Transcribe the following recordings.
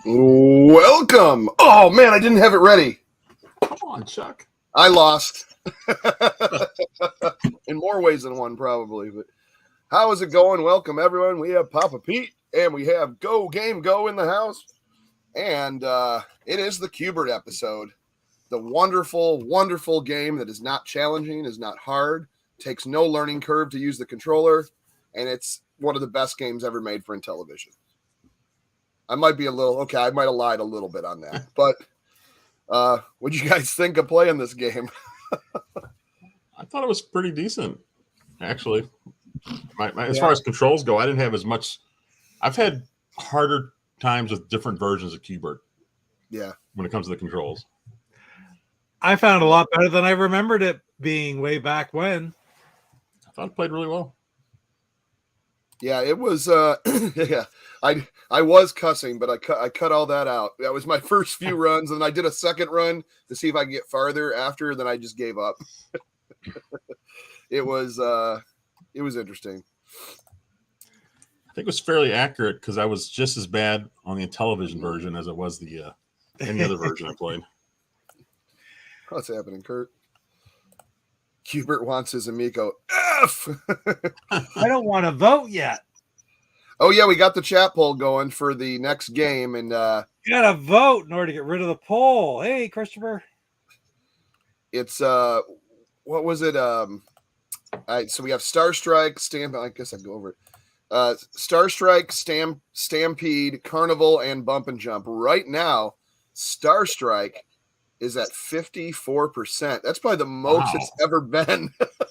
Welcome. Oh, man, I didn't have it ready. Come on, Chuck. I lost. In more ways than one, probably. But how is it going? Welcome, everyone. We have Papa Pete, and we have Go Game Go in the house. And it is the Qbert episode. The wonderful, wonderful game that is not challenging, is not hard, takes no learning curve to use the controller, and it's one of the best games ever made for Intellivision. I might be a little, okay, I might have lied a little bit on that, but what'd you guys think of playing this game? I thought it was pretty decent, actually. As far as controls go, I didn't have as much. I've had harder times with different versions of Qbert. Yeah. When it comes to the controls. I found it a lot better than I remembered it being way back when. I thought it played really well. Yeah, it was yeah. I was cussing, but I cut all that out. That was my first few runs, and I did a second run to see if I could get farther after, then I just gave up. It was interesting. I think it was fairly accurate because I was just as bad on the Intellivision version as it was the any other version I played. What's happening, Kurt? Qbert wants his amigo F. I don't want to vote yet. Oh yeah, we got the chat poll going for the next game, and you gotta vote in order to get rid of the poll. Hey, Christopher. It's what was it? All right, so we have Star Strike, I guess I'd go over it. Star Strike, Stampede, Carnival, and Bump and Jump. Right now, Star Strike is at 54%. That's probably the most it's ever been.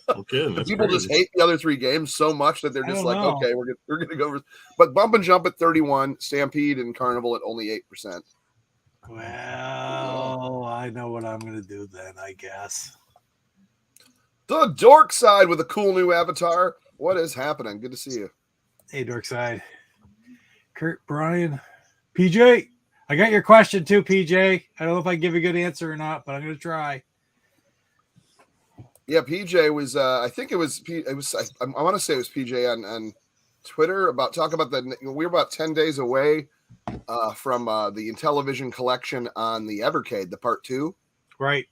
Okay, people crazy. just hate the other three games so much that they're just like, okay, we're gonna go. But Bump and Jump at 31, Stampede and Carnival at only 8%. Well, I know what I'm gonna do then, I guess. The Dork Side with a cool new avatar. What is happening? Good to see you. Hey, Dork Side. Kurt, Brian, PJ. I got your question too, PJ. I don't know if I can give you a good answer or not, but I'm going to try. Yeah, PJ was. I think it was. I want to say it was PJ on Twitter about talking about we're about 10 days away from the Intellivision collection on the Evercade, the part 2. Right.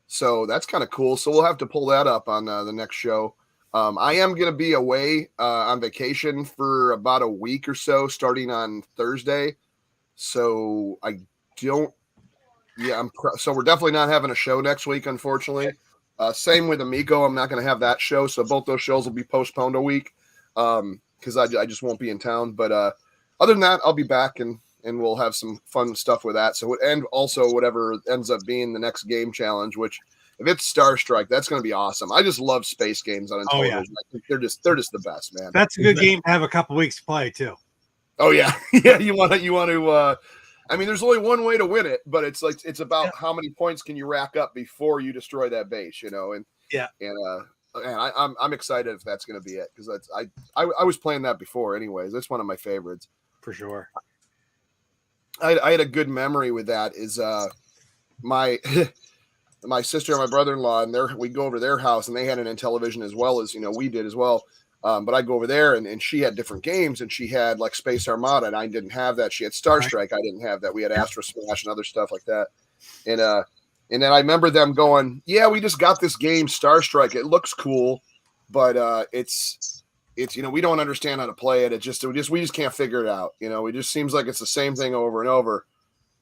So that's kind of cool. So we'll have to pull that up on the next show. I am going to be away on vacation for about a week or so, starting on Thursday. So I don't. Yeah, so we're definitely not having a show next week, unfortunately. Same with Amico. I'm not going to have that show, so both those shows will be postponed a week because I just won't be in town. But other than that, I'll be back and we'll have some fun stuff with that. So and also whatever ends up being the next game challenge, which if it's Star Strike, that's going to be awesome. I just love space games on Intellivision. Oh, yeah. I think they're just the best, man. That's a good game to have a couple weeks to play too. Oh yeah, yeah. You want to. I mean, there's only one way to win it, but it's about how many points can you rack up before you destroy that base, and I'm excited if that's going to be it because I was playing that before, anyways. That's one of my favorites for sure. I had a good memory with that. Is my sister and my brother-in-law, and we go over their house, and they had an Intellivision as well as we did as well. But I go over there and she had different games, and she had like Space Armada, and I didn't have that. She had Star Strike, I didn't have that. We had ASTROSMASHED and other stuff like that. And then I remember them going, "Yeah, we just got this game, Star Strike. It looks cool, but it's we don't understand how to play it. We just can't figure it out. It just seems like it's the same thing over and over.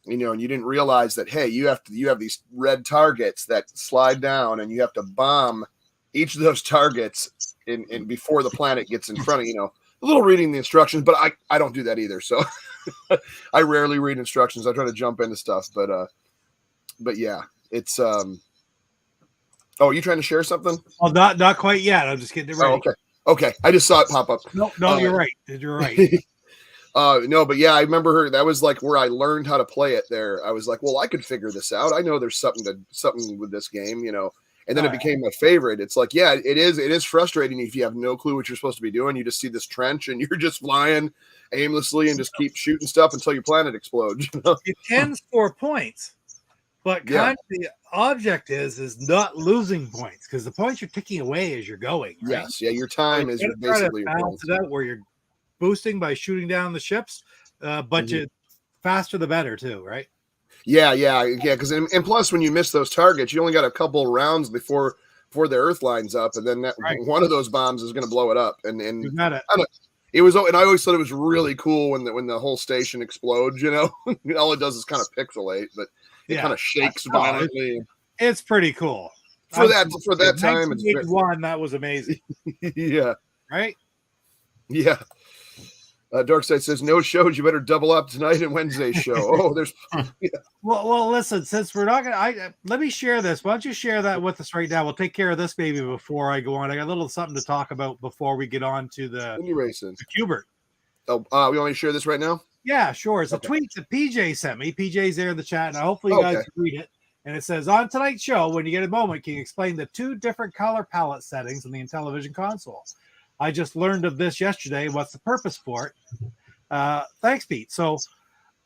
And you didn't realize that you have these red targets that slide down, and you have to bomb each of those targets in before the planet gets in front of a little reading the instructions, but I don't do that either. So I rarely read instructions. I try to jump into stuff, but yeah, it's oh, are you trying to share something? Well, not quite yet. I'm just getting it ready. Oh, okay. I just saw it pop up. No, you're right. You're right. No, but yeah, I remember that was like where I learned how to play it there. I was like, well, I could figure this out. I know there's something with this game, And then it became my favorite. It's like, yeah, it is frustrating if you have no clue what you're supposed to be doing. You just see this trench and you're just flying aimlessly and just keep shooting stuff until your planet explodes. You can score points, but kind of the object is not losing points because the points you're ticking away as you're going. Right? Yes, yeah, your time is basically your balance it out where you're boosting by shooting down the ships, but faster the better too, right? Yeah. Because and plus, when you miss those targets, you only got a couple rounds before the Earth lines up, and then one of those bombs is going to blow it up. And You got it. It was, and I always thought it was really cool when the whole station explodes. All it does is kind of pixelate, but it kind of shakes violently. It's pretty cool for that time. It's 1981. That was amazing. Yeah. Right. Yeah. Darkside says, no shows. You better double up tonight and Wednesday's show. Oh, there's. Yeah. Well, listen, since we're not going to, let me share this. Why don't you share that with us right now? We'll take care of this maybe before I go on. I got a little something to talk about before we get on to the Qbert. Oh, we want me to share this right now? Yeah, sure. It's a tweet that PJ sent me. PJ's there in the chat, and hopefully you guys can read it. And it says, on tonight's show, when you get a moment, can you explain the 2 different color palette settings in the Intellivision console? I just learned of this yesterday. What's the purpose for it? Thanks, Pete. So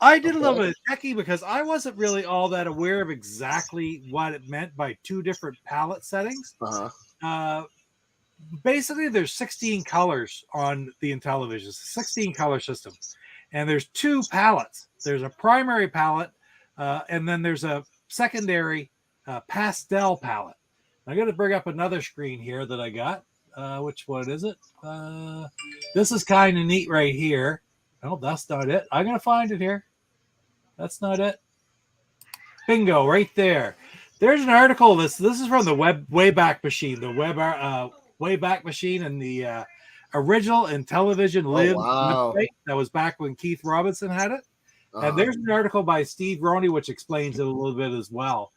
I did a little bit of checking because I wasn't really all that aware of exactly what it meant by 2 different palette settings. Basically, there's 16 colors on the Intellivision. It's a 16 color system. And there's 2 palettes. There's a primary palette, and then there's a secondary pastel palette. I'm going to bring up another screen here that I got. Which one is it? This is kind of neat right here. Oh, that's not it. I'm going to find it here. That's not it. Bingo, right there. There's an article. This is from the Wayback Machine, the Wayback Machine, and the original Intellivision Live website. That was back when Keith Robinson had it. And there's an article by Steve Roney which explains it a little bit as well.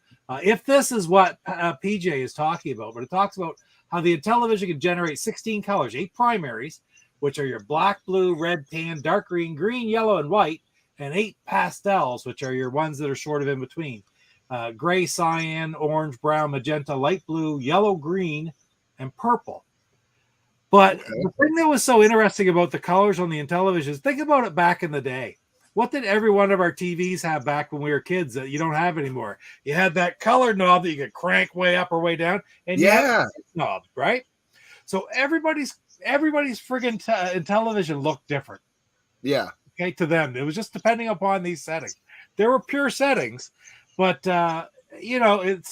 If this is what PJ is talking about, but it talks about how the Intellivision can generate 16 colors, 8 primaries, which are your black, blue, red, tan, dark green, green, yellow, and white, and 8 pastels, which are your ones that are sort of in between. Gray, cyan, orange, brown, magenta, light blue, yellow, green, and purple. But the thing that was so interesting about the colors on the Intellivision is think about it back in the day. What did every one of our TVs have back when we were kids that you don't have anymore? You had that color knob that you could crank way up or way down, and you had that knob, right? So everybody's friggin' Intellivision looked different. Yeah. Okay, to them, it was just depending upon these settings. There were pure settings, but it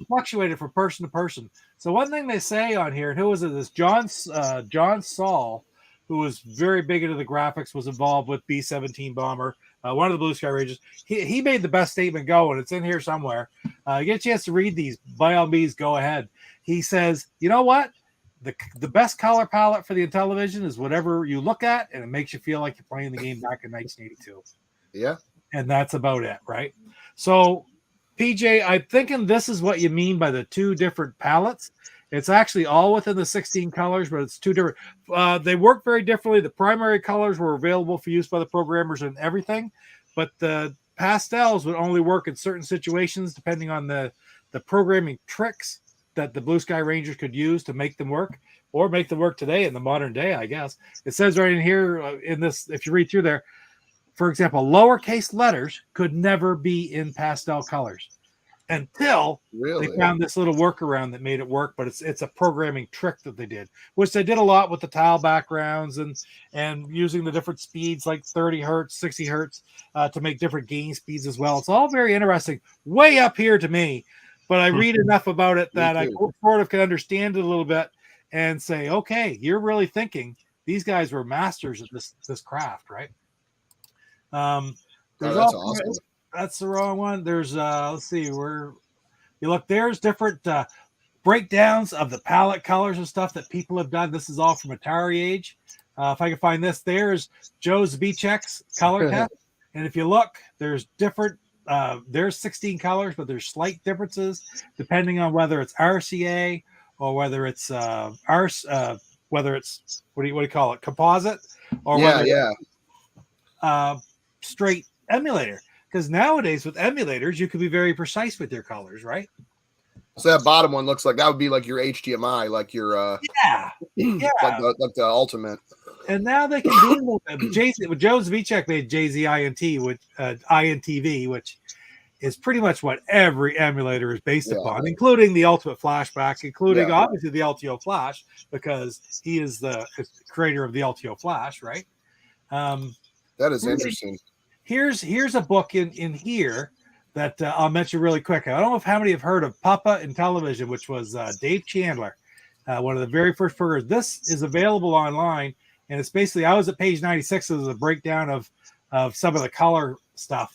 fluctuated from person to person. So one thing they say on here, and who was it? This John Saul, who was very big into the graphics, was involved with B-17 Bomber, one of the Blue Sky Rangers. He made the best statement go, and it's in here somewhere. Get a chance to read these, by all means, go ahead. He says, you know what? The best color palette for the Intellivision is whatever you look at, and it makes you feel like you're playing the game back in 1982. Yeah. And that's about it, right? So, PJ, I'm thinking this is what you mean by the 2 different palettes. It's actually all within the 16 colors, but it's 2 different. They work very differently. The primary colors were available for use by the programmers and everything, but the pastels would only work in certain situations depending on the programming tricks that the Blue Sky Rangers could use to make them work, or make them work today in the modern day, I guess. It says right in here in this, if you read through there, for example, lowercase letters could never be in pastel colors until they found this little workaround that made it work. But it's a programming trick that they did, which they did a lot with the tile backgrounds and using the different speeds like 30 hertz, 60 hertz to make different gain speeds as well. It's all very interesting, way up here to me, but I read enough about it that I sort of can understand it a little bit and say, okay, you're really thinking these guys were masters at this craft, right? That's awesome. That's the wrong one. There's let's see where you look. There's different breakdowns of the palette colors and stuff that people have done. This is all from Atari Age. If I can find this, there's Joe Zbicek's color test. And if you look, there's different. There's 16 colors, but there's slight differences depending on whether it's RCA or whether it's whether it's what do you call it, composite, or straight emulator. Because nowadays with emulators, you can be very precise with your colors, right? So that bottom one looks like that would be like your HDMI, like your like the ultimate. And now they can do with Joe Zvicek made JZINT, which INTV, which is pretty much what every emulator is based upon, including the Ultimate Flashback, including obviously the LTO Flash, because he is the creator of the LTO Flash, right? That is interesting. here's a book in here that I'll mention really quick. I don't know if how many have heard of Papa Intellivision, which was Dave Chandler, one of the very first programmers. This is available online, and it's basically, I was at page 96. It was a breakdown of some of the color stuff,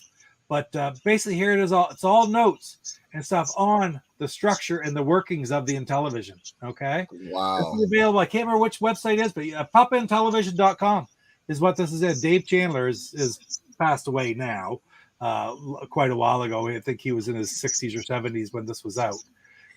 but basically here it is. It's all notes and stuff on the structure and the workings of the Intellivision. Okay, Wow, this is available. I can't remember which website it is, but papaintellivision.com is what this is in. Dave Chandler is passed away now, quite a while ago. I think he was in his 60s or 70s when this was out.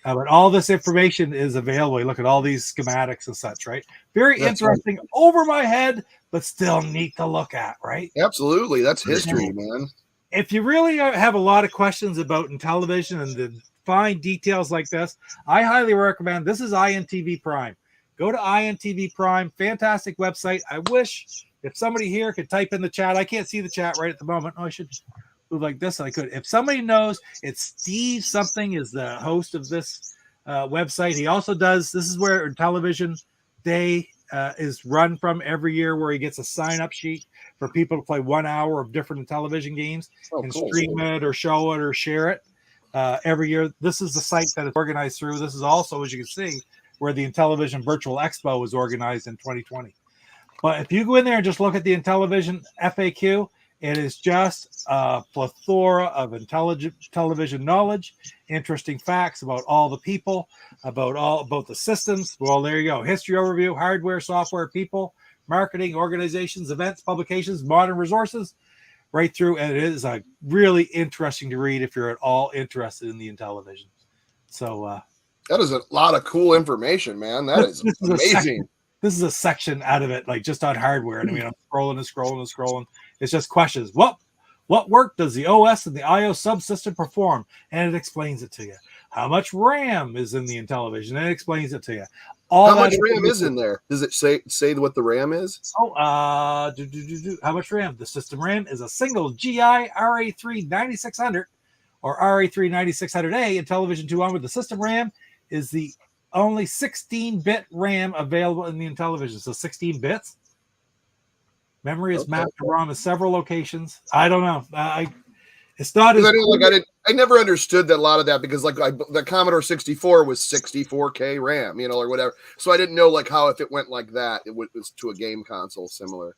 But all this information is available. You look at all these schematics and such, right? Very interesting, over my head, but still neat to look at, right? Absolutely. That's history, man. If you really have a lot of questions about Intellivision and the fine details like this, I highly recommend, this is INTV Prime. Go to INTV Prime, fantastic website. I wish if somebody here could type in the chat. I can't see the chat right at the moment. Oh, I should move like this. I could. If somebody knows, it's Steve something is the host of this website. He also does, this is where Intellivision Day is run from every year, where he gets a sign-up sheet for people to play 1 hour of different Intellivision games and stream it or show it or share it every year. This is the site that it's organized through. This is also, as you can see, where the Intellivision Virtual Expo was organized in 2020. But if you go in there and just look at the Intellivision FAQ, it is just a plethora of intelligent television knowledge, interesting facts about all the people, about the systems. Well, there you go. History overview, hardware, software, people, marketing, organizations, events, publications, modern resources, right through. And it is really interesting to read if you're at all interested in the Intellivision. So that is a lot of cool information, man. That is amazing. This is a section out of it, like just on hardware. And I mean, I'm scrolling and scrolling and scrolling. It's just questions. What work does the OS and the IO subsystem perform? And it explains it to you. How much RAM is in the Intellivision? And it explains it to you. How much RAM is in there? Does it say what the RAM is? Oh, how much RAM? The system RAM is a single GI RA3 9600 or RA3 9600A Intellivision 2 onward. The system RAM is the only 16-bit RAM available in the Intellivision. So 16 bits. Memory is mapped to ROM in several locations. I don't know. It's not as I never understood that a lot of that, because the Commodore 64 was 64K RAM, or whatever. So I didn't know how if it went like that, it was to a game console similar.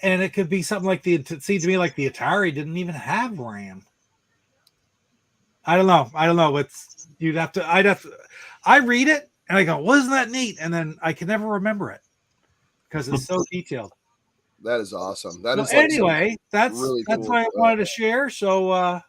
And it could be something like it seemed to me like the Atari didn't even have RAM. I don't know. I'd have to. I read it and I go, wasn't that neat? And then I can never remember it because it's so detailed. That is awesome. That is anyway, that's really that's what I wanted to share. So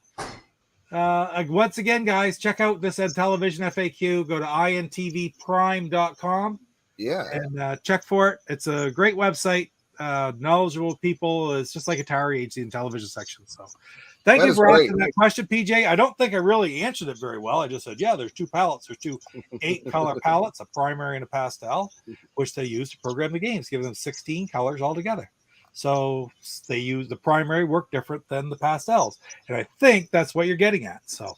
once again, guys, check out this Intellivision FAQ. Go to intvprime.com. Yeah. And check for it. It's a great website. Knowledgeable people. It's just like Atari Age, the Intellivision section. So thank you for asking that question, PJ. I don't think I really answered it very well. I just said, yeah, there's two palettes. There's two 8-color palettes, a primary and a pastel, which they use to program the games, giving them 16 colors altogether. So they use the primary work different than the pastels. And I think that's what you're getting at. So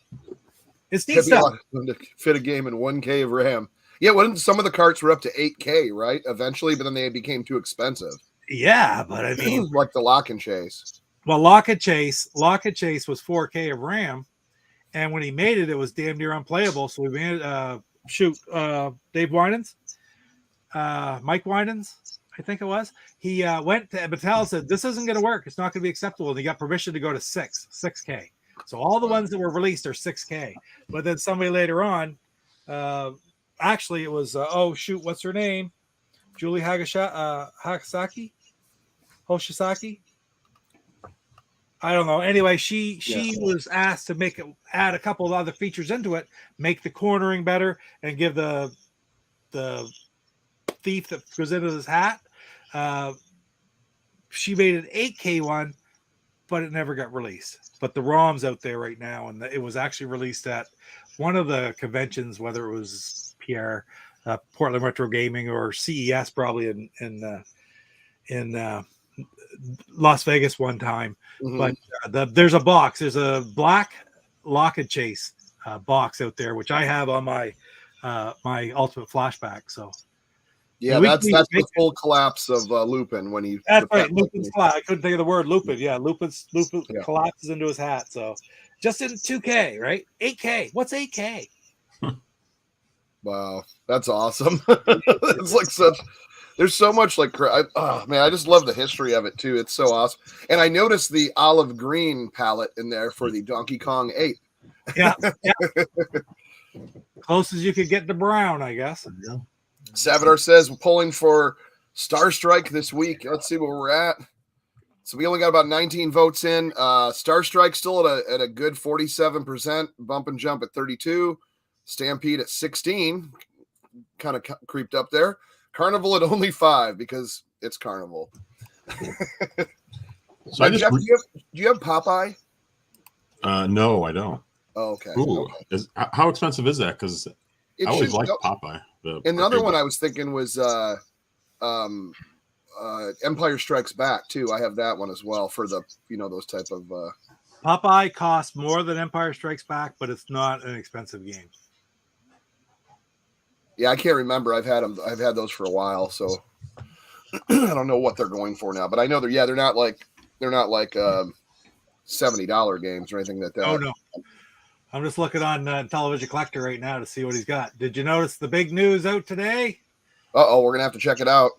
it's neat stuff. To fit a game in 1K of RAM. Yeah, some of the carts were up to 8K, right? Eventually, but then they became too expensive. Yeah, but I mean, like the Lock and Chase. Well, Lock and Chase was 4K of RAM, and when he made it, it was damn near unplayable. So we made Dave Winans, Mike Winans, I think it was. He went to Mattel and said, "This isn't going to work. It's not going to be acceptable." And he got permission to go to 6K. So all the ones that were released are 6K. But then somebody later on, actually, it was what's her name? Julie Hoshisaki. I don't know. Anyway, she was asked to add a couple of other features into it, make the cornering better, and give the thief that goes into his hat. She made an 8K one, but it never got released. But the ROM's out there right now, and it was actually released at one of the conventions, whether it was PR, Portland Retro Gaming, or CES, probably in Las Vegas one time. Mm-hmm. But there's a box. There's a black Lock and Chase box out there, which I have on my my Ultimate Flashback. So Yeah, that's the full collapse of Lupin when he. That's right, Lupin's collapse. I couldn't think of the word Lupin. Yeah, Lupin Yeah. collapses into his hat. So just in 2K, right? 8K. What's 8K? Wow, that's awesome. It's like such. There's so much like, oh man, I just love the history of it too. It's so awesome. And I noticed the olive green palette in there for the Donkey Kong 8. Yeah. Close as you could get to brown, I guess. Savador says we're pulling for Star Strike this week. Let's see where we're at. So we only got about 19 votes in. Star Strike still at a good 47%. Bump and Jump at 32. Stampede at 16. Kind of creeped up there. Carnival at only 5 because it's Carnival. So Jeff, do you have Popeye? No, I don't. Oh, okay. Ooh, okay. How expensive is that? Because I always liked Popeye. Another one I was thinking was Empire Strikes Back too. I have that one as well for the those type of. Popeye costs more than Empire Strikes Back, but it's not an expensive game. Yeah, I can't remember. I've had them. I've had those for a while, so I don't know what they're going for now. But I know they're not like $70 games or anything like that. Oh no. I'm just looking on Intellivision Collector right now to see what he's got. Did you notice the big news out today? We're gonna have to check it out.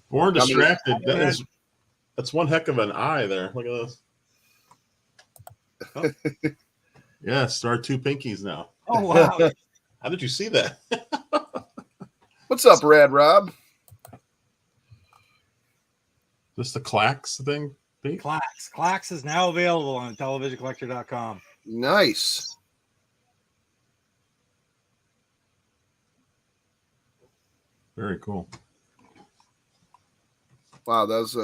More distracted. That's one heck of an eye there. Look at this. Oh. Yeah, star 2 pinkies now. Oh wow! How did you see that? What's up, Rad Rob? This the Clax thing? Pete? Clax is now available on IntellivisionCollector.com. Nice. Very cool. Wow, that was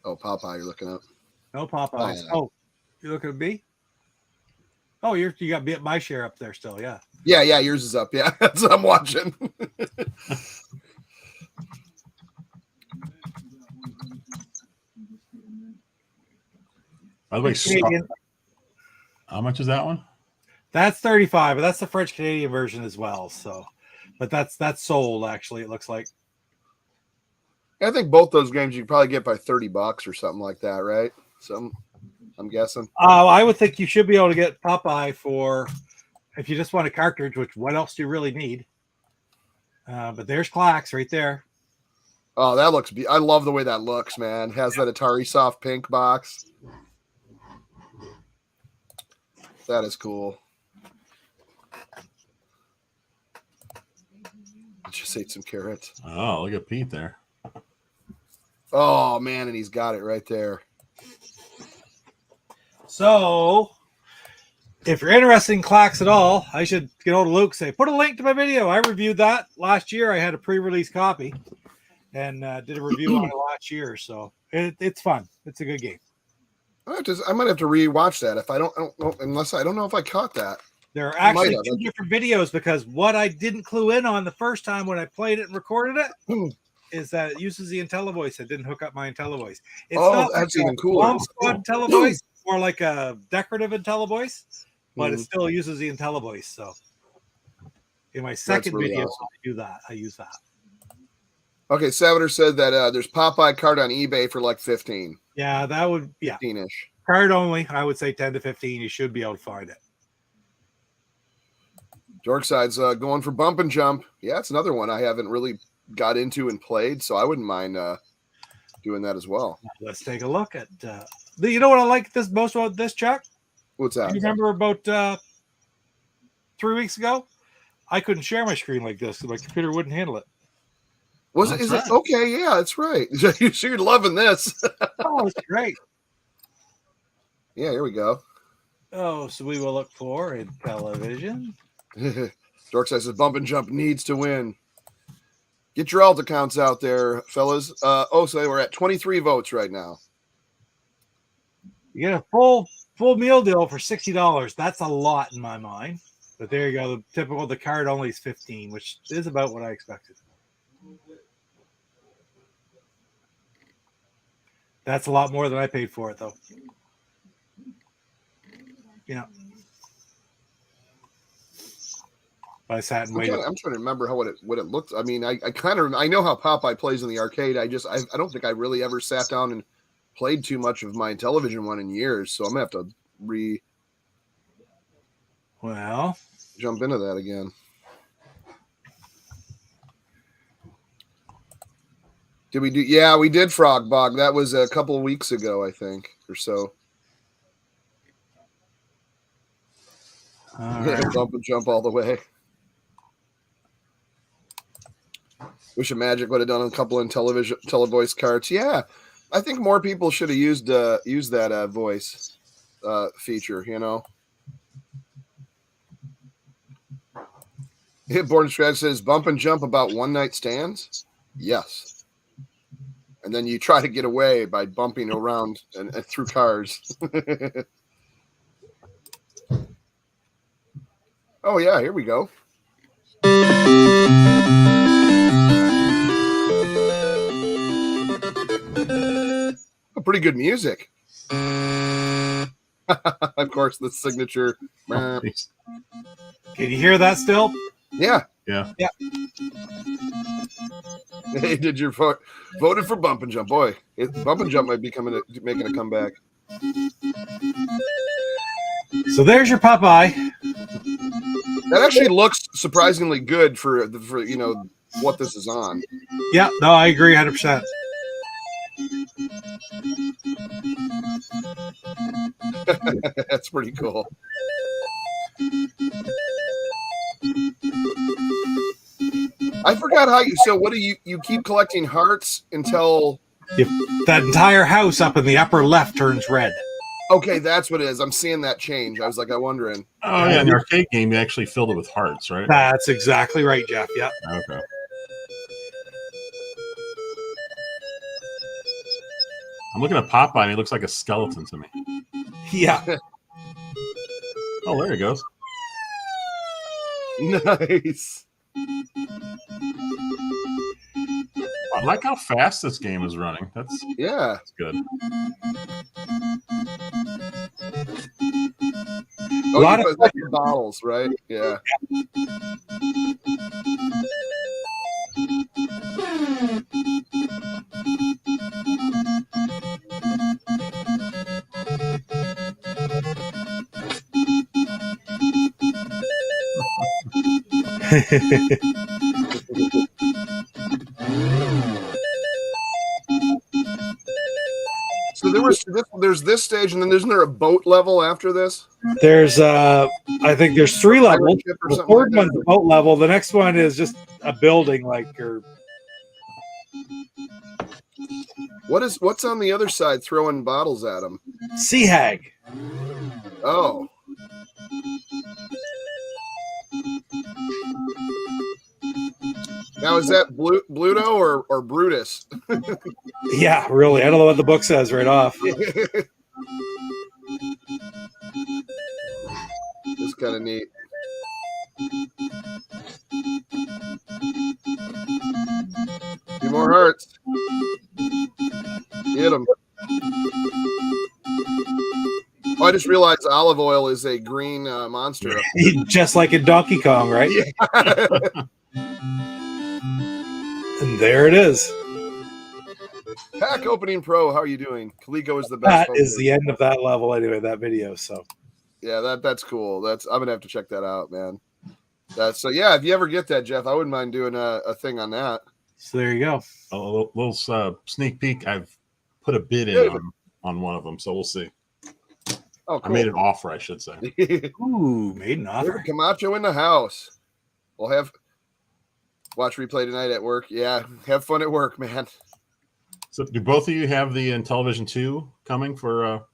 Oh, Popeye, you're looking up. No Popeyes. Oh, you looking at me? Oh, you got my share up there still, yeah. Yeah, yours is up. Yeah, that's what I'm watching. By the way, how much is that one? That's 35, but that's the French Canadian version as well. So, but that's sold actually. It looks like. I think both those games you could probably get by $30 or something like that, right? I'm guessing. I would think you should be able to get Popeye for if you just want a cartridge. Which what else do you really need? But there's Clax right there. Oh, that looks. I love the way that looks, man. It has that Atari Soft pink box. That is cool. Just ate some carrots. Oh, look at Pete there. Oh man, and he's got it right there. So, if you're interested in Clax at all, I should get hold of Luke. Say, put a link to my video. I reviewed that last year. I had a pre-release copy and did a review on it last year. So it's fun. It's a good game. I might have to rewatch that if I don't know if I caught that. There are actually 2 different videos because what I didn't clue in on the first time when I played it and recorded it is that it uses the IntelliVoice. It didn't hook up my IntelliVoice. It's not that's like even cooler. Long Squad IntelliVoice, more like a decorative IntelliVoice, but it still uses the IntelliVoice. So in my second video, awesome. I use that. Okay, Salvador said that there's Popeye card on eBay for like 15. Yeah, that would 15-ish. Card only. I would say 10 to 15. You should be able to find it. Dorkside's going for Bump and Jump. Yeah, it's another one I haven't really got into and played, so I wouldn't mind doing that as well. Let's take a look at. You know what I like most about this, Chuck? What's that? You remember about 3 weeks ago? I couldn't share my screen like this because my computer wouldn't handle it. Is it okay? Yeah, that's right. You're loving this. Oh, it's great. Yeah, here we go. Oh, so we will look for Intellivision. Dorkside says Bump and Jump needs to win. Get your alt accounts out there, fellas. So we're at 23 votes right now. You get a full meal deal for $60. That's a lot in my mind. But there you go. The card only is 15, which is about what I expected. That's a lot more than I paid for it, though. I sat and waited. I'm trying to remember what it looked. I mean, I know how Popeye plays in the arcade. I don't think I really ever sat down and played too much of my Intellivision one in years. So I'm gonna have to jump into that again. Did we do? Yeah, we did Frog Bog. That was a couple of weeks ago, I think, or so. All right. Bump and jump all the way. Wish of Magic would have done a couple of televoice carts. Yeah, I think more people should have used that voice feature. You know. Hitborn Strat says bump and jump about one night stands. Yes. And then you try to get away by bumping around and through cars. Oh, yeah, here we go. Oh, pretty good music. Of course, the signature. Oh, Can you hear that still? Yeah. Yeah. Hey, did your voted for Bump and Jump? Boy, Bump and Jump might be making a comeback. So there's your Popeye. That actually looks surprisingly good for what this is on. Yeah, no, I agree 100%. That's pretty cool. I forgot how you. So, what do you keep collecting hearts until that entire house up in the upper left turns red? Okay, that's what it is. I'm seeing that change. I was like, I'm wondering. Oh yeah, in the arcade game, you actually filled it with hearts, right? That's exactly right, Jeff. Yeah. Okay. I'm looking at Popeye, and he looks like a skeleton to me. Yeah. Oh, there he goes. Nice. I like how fast this game is running. That's good. A lot of bottles, right? Yeah. So there's this stage, and then isn't there a boat level after this? There's I think there's 3 levels. The third one's a boat level. The next one is just a building, what's on the other side throwing bottles at him? Sea Hag. Oh. Now, is that Bluto or Brutus? Yeah, really. I don't know what the book says right off. It's kind of neat. Few more hearts. Get them. Oh, I just realized olive oil is a green monster. Just like in Donkey Kong, right? Yeah. And there it is. Pack Opening Pro, how are you doing? Calico is the best. That is the end of that level anyway, that video. So yeah, that's cool. I'm gonna have to check that out, man. So yeah, if you ever get that, Jeff, I wouldn't mind doing a thing on that. So there you go. A little sneak peek. I've put a bid in on one of them, so we'll see. Oh, cool. I made an offer, I should say. Ooh, made an offer. Camacho in the house. We'll have watch replay tonight at work. Yeah, have fun at work, man. So, do both of you have the Intellivision 2 coming for?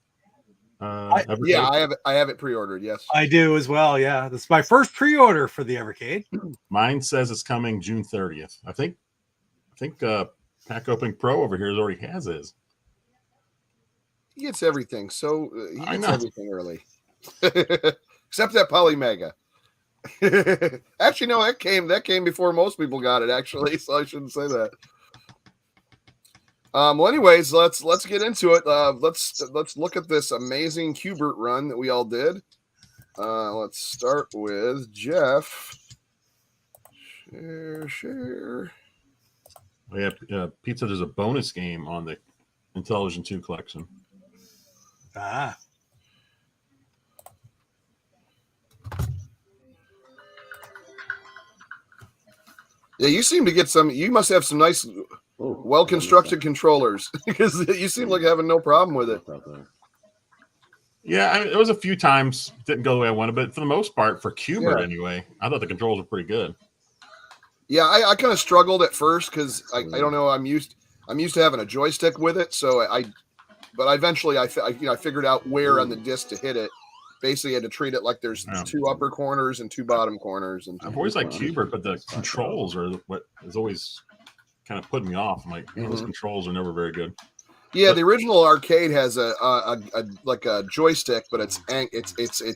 Yeah, I have it pre-ordered. Yes, I do as well. Yeah, this is my first pre-order for the Evercade. Mine says it's coming June 30th. I think Pack Opening Pro over here already has his. He gets everything. So he gets everything early, except that Poly Mega. Actually, no, that came before most people got it. Actually, so I shouldn't say that. Well, anyways, let's get into it. Let's look at this amazing Qbert run that we all did. Let's start with Jeff. Share. Oh, yeah, Pizza, there's a bonus game on the Intellivision 2 collection. Ah. Yeah, you seem to get some. You must have some nice, well-constructed controllers because you seem like having no problem with it. Yeah, there was a few times didn't go the way I wanted, but for the most part, for Qbert anyway, I thought the controls were pretty good. Yeah, I kind of struggled at first because I don't know. I'm used to having a joystick with it, so but eventually I figured out where on the disc to hit it. Basically, I had to treat it like there's 2 upper corners and 2 bottom corners. And I've always liked Qbert, but the controls are what is always kind of putting me off. I'm like, those controls are never very good. Yeah, the original arcade has a like a joystick, but it's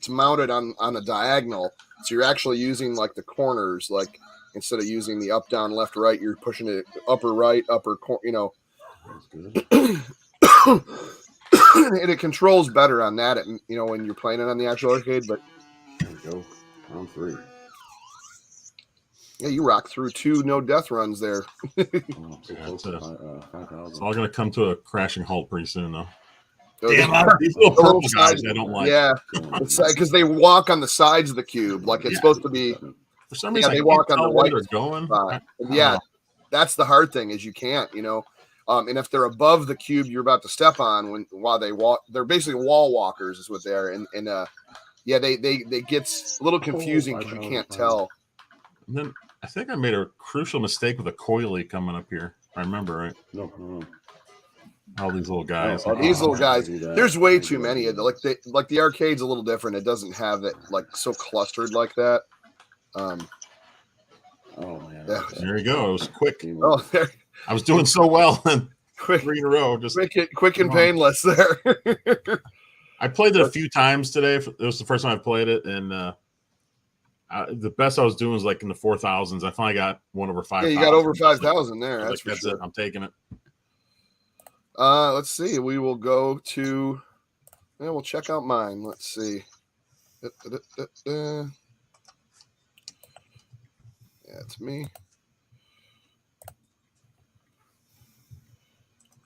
mounted on a diagonal, so you're actually using like the corners, like instead of using the up, down, left, right, you're pushing it upper right, upper corner. And it controls better on that, when you're playing it on the actual arcade. But there we go, round 3. Yeah, you rock through 2 no death runs there. It's all going to come to a crashing halt pretty soon, though. Damn, these little purple guys I don't like. Yeah, it's like because they walk on the sides of the cube, like it's supposed to be. For some reason, they walk on the white white they're going. Yeah, that's the hard thing is you can't, and if they're above the cube you're about to step on while they walk, they're basically wall walkers, is what they are, and they get a little confusing because you can't tell. And then I think I made a crucial mistake with a coily coming up here. I remember, right? No. All these little guys. These little guys. There's way too many of them. Like the arcade's a little different. It doesn't have it like so clustered like that. Oh man. Yeah. There you go. It was quick. Oh, there. I was doing so well and Quick 3 in a row. Just quick and painless there. I played it a few times today. It was the first time I played it, and the best I was doing was like in the 4,000s. I finally got 1 over 5,000. Yeah, you got over 5,000 there. That's it. I'm taking it. Let's see. We will go to. Yeah, we'll check out mine. Let's see. Yeah, it's me.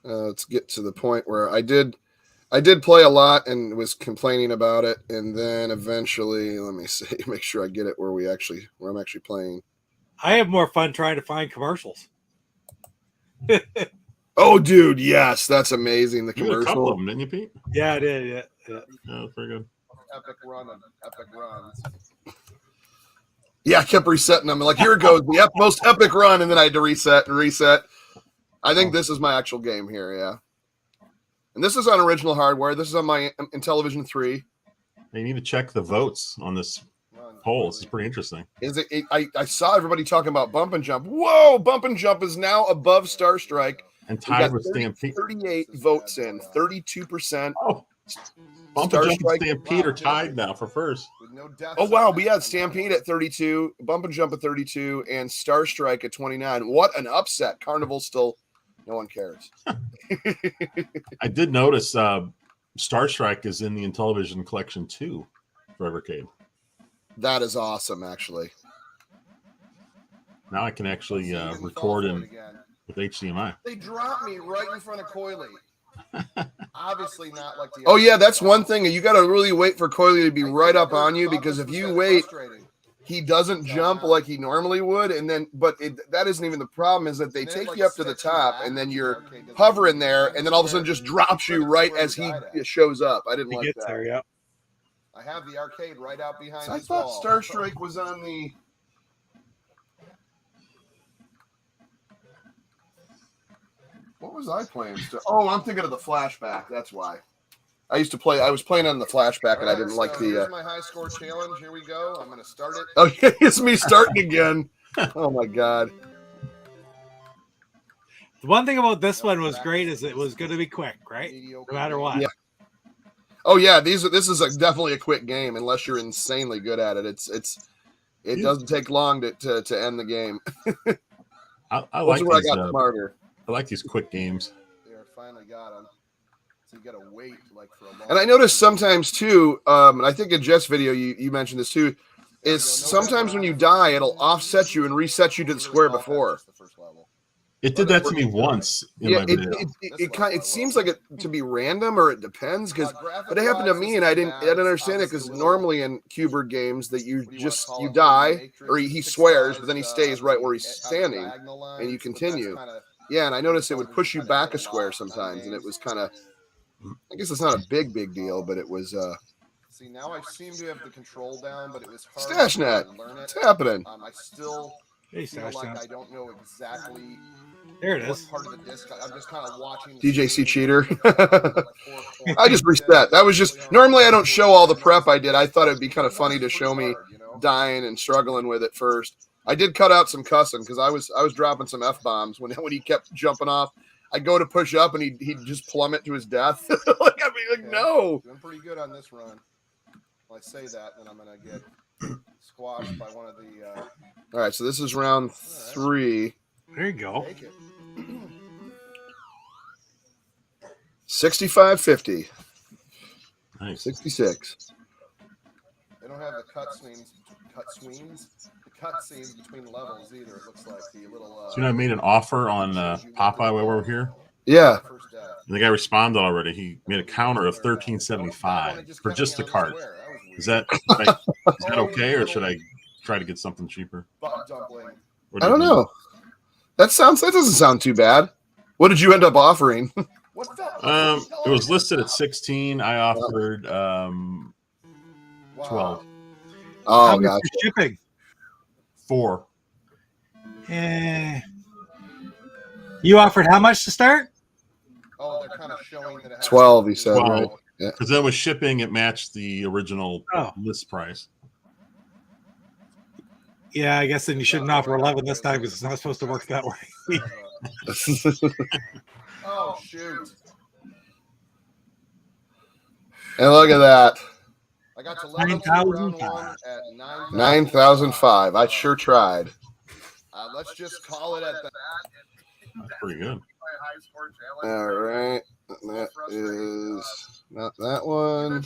Let's get to the point where I did play a lot and was complaining about it, and then eventually, let me see, make sure I get it where I'm actually playing. I have more fun trying to find commercials. Oh, dude, yes, that's amazing. The You had a commercial. couple of them, didn't you, Pete? Yeah, I did. Yeah. Yeah, that's pretty good. Epic runs. Yeah, I kept resetting them. Like, here it goes, the most epic run, and then I had to reset. I think this is my actual game here, yeah. And this is on original hardware. This is on my Intellivision 3. You need to check the votes on this poll. This is pretty interesting. I saw everybody talking about Bump and Jump. Whoa, Bump and Jump is now above Star Strike. And tied with Stampede. 38 votes in, 32%. Oh, Bump and Jump and Stampede are tied now for first. Oh, wow. We had Stampede at 32, Bump and Jump at 32, and Star Strike at 29. What an upset. Carnival still, no one cares. I did notice Star Strike is in the Intellivision collection too for Evercade. That is awesome, actually. Now I can actually record with HDMI. They dropped me right in front of Coily. Obviously not like the. Oh yeah, that's one thing. You got to really wait for Coily to be right up on you, because if you wait, he doesn't jump like he normally would, and then that isn't even the problem. Is that they take you up to the top, and then you're hovering there, and then all of a sudden just drops you right as he shows up. I didn't like that. There, yeah. I have the arcade right out behind. So I thought Star Strike was on the. What was I playing? Oh, I'm thinking of the flashback. That's why. I was playing on the flashback, and I didn't like the. Here's my high score challenge. Here we go. I'm going to start it. Oh, yeah, it's me starting again. Oh my god. The one thing about this one was great is it was going to be quick, right? No matter what. Yeah. Oh yeah, this is definitely a quick game unless you're insanely good at it. It doesn't take long to end the game. I like where I got smarter. I like these quick games. Yeah, finally got them. So you got to wait like for a long. And I noticed sometimes too, and I think in Jeff's video you mentioned this too. is sometimes when you die, it'll offset you and reset you to the square before. It did that to me once in my video. It seems like it to be random, or it depends, but it happened to me and I didn't understand it, because normally in Qbert games that you die, or he swears, but then he stays right where he's standing and you continue. Yeah, and I noticed it would push you back a square sometimes, and it was kind of, I guess it's not a big deal, but it was See, now I seem to have the control down, but it was hard StashNet. to learn it. What's happening? I still feel like I don't know exactly There it what is. part of the disc. I'm just kind of watching. DJC cheater. I just reset. That was just, normally I don't show all the prep I did. I thought it'd be kind of funny to show me dying and struggling with it first. I did cut out some cussing because I was dropping some F-bombs when he kept jumping off. I go to push up and he'd just plummet to his death. Like, I'd be like, no. Doing pretty good on this run. Well, I say that, then I'm gonna get squashed by one of the. All right, so this is round 3. There you go. 65-50. Nice. 66. They don't have the cutscenes between levels either. It looks like the little. So I made an offer on Popeye while we were here. Yeah. And the guy responded already. He made a counter of $13.75 for just the cart. Is that okay, or should I try to get something cheaper? I don't know. That doesn't sound too bad. What did you end up offering? It was listed at 16. I offered 12. Oh, gotcha. Shipping. 4. You offered how much to start? Oh, they're kind of showing that it has 12, he said. 12. Right? Yeah. Because then with shipping, it matched the original list price. Yeah, I guess then you shouldn't offer 11 this time because it's not supposed to work that way. Oh, shoot. And look at that. I got to level 2 round 1 at 9,005. I sure tried. Let's just call it at that. That's pretty good. All right. That is not that one.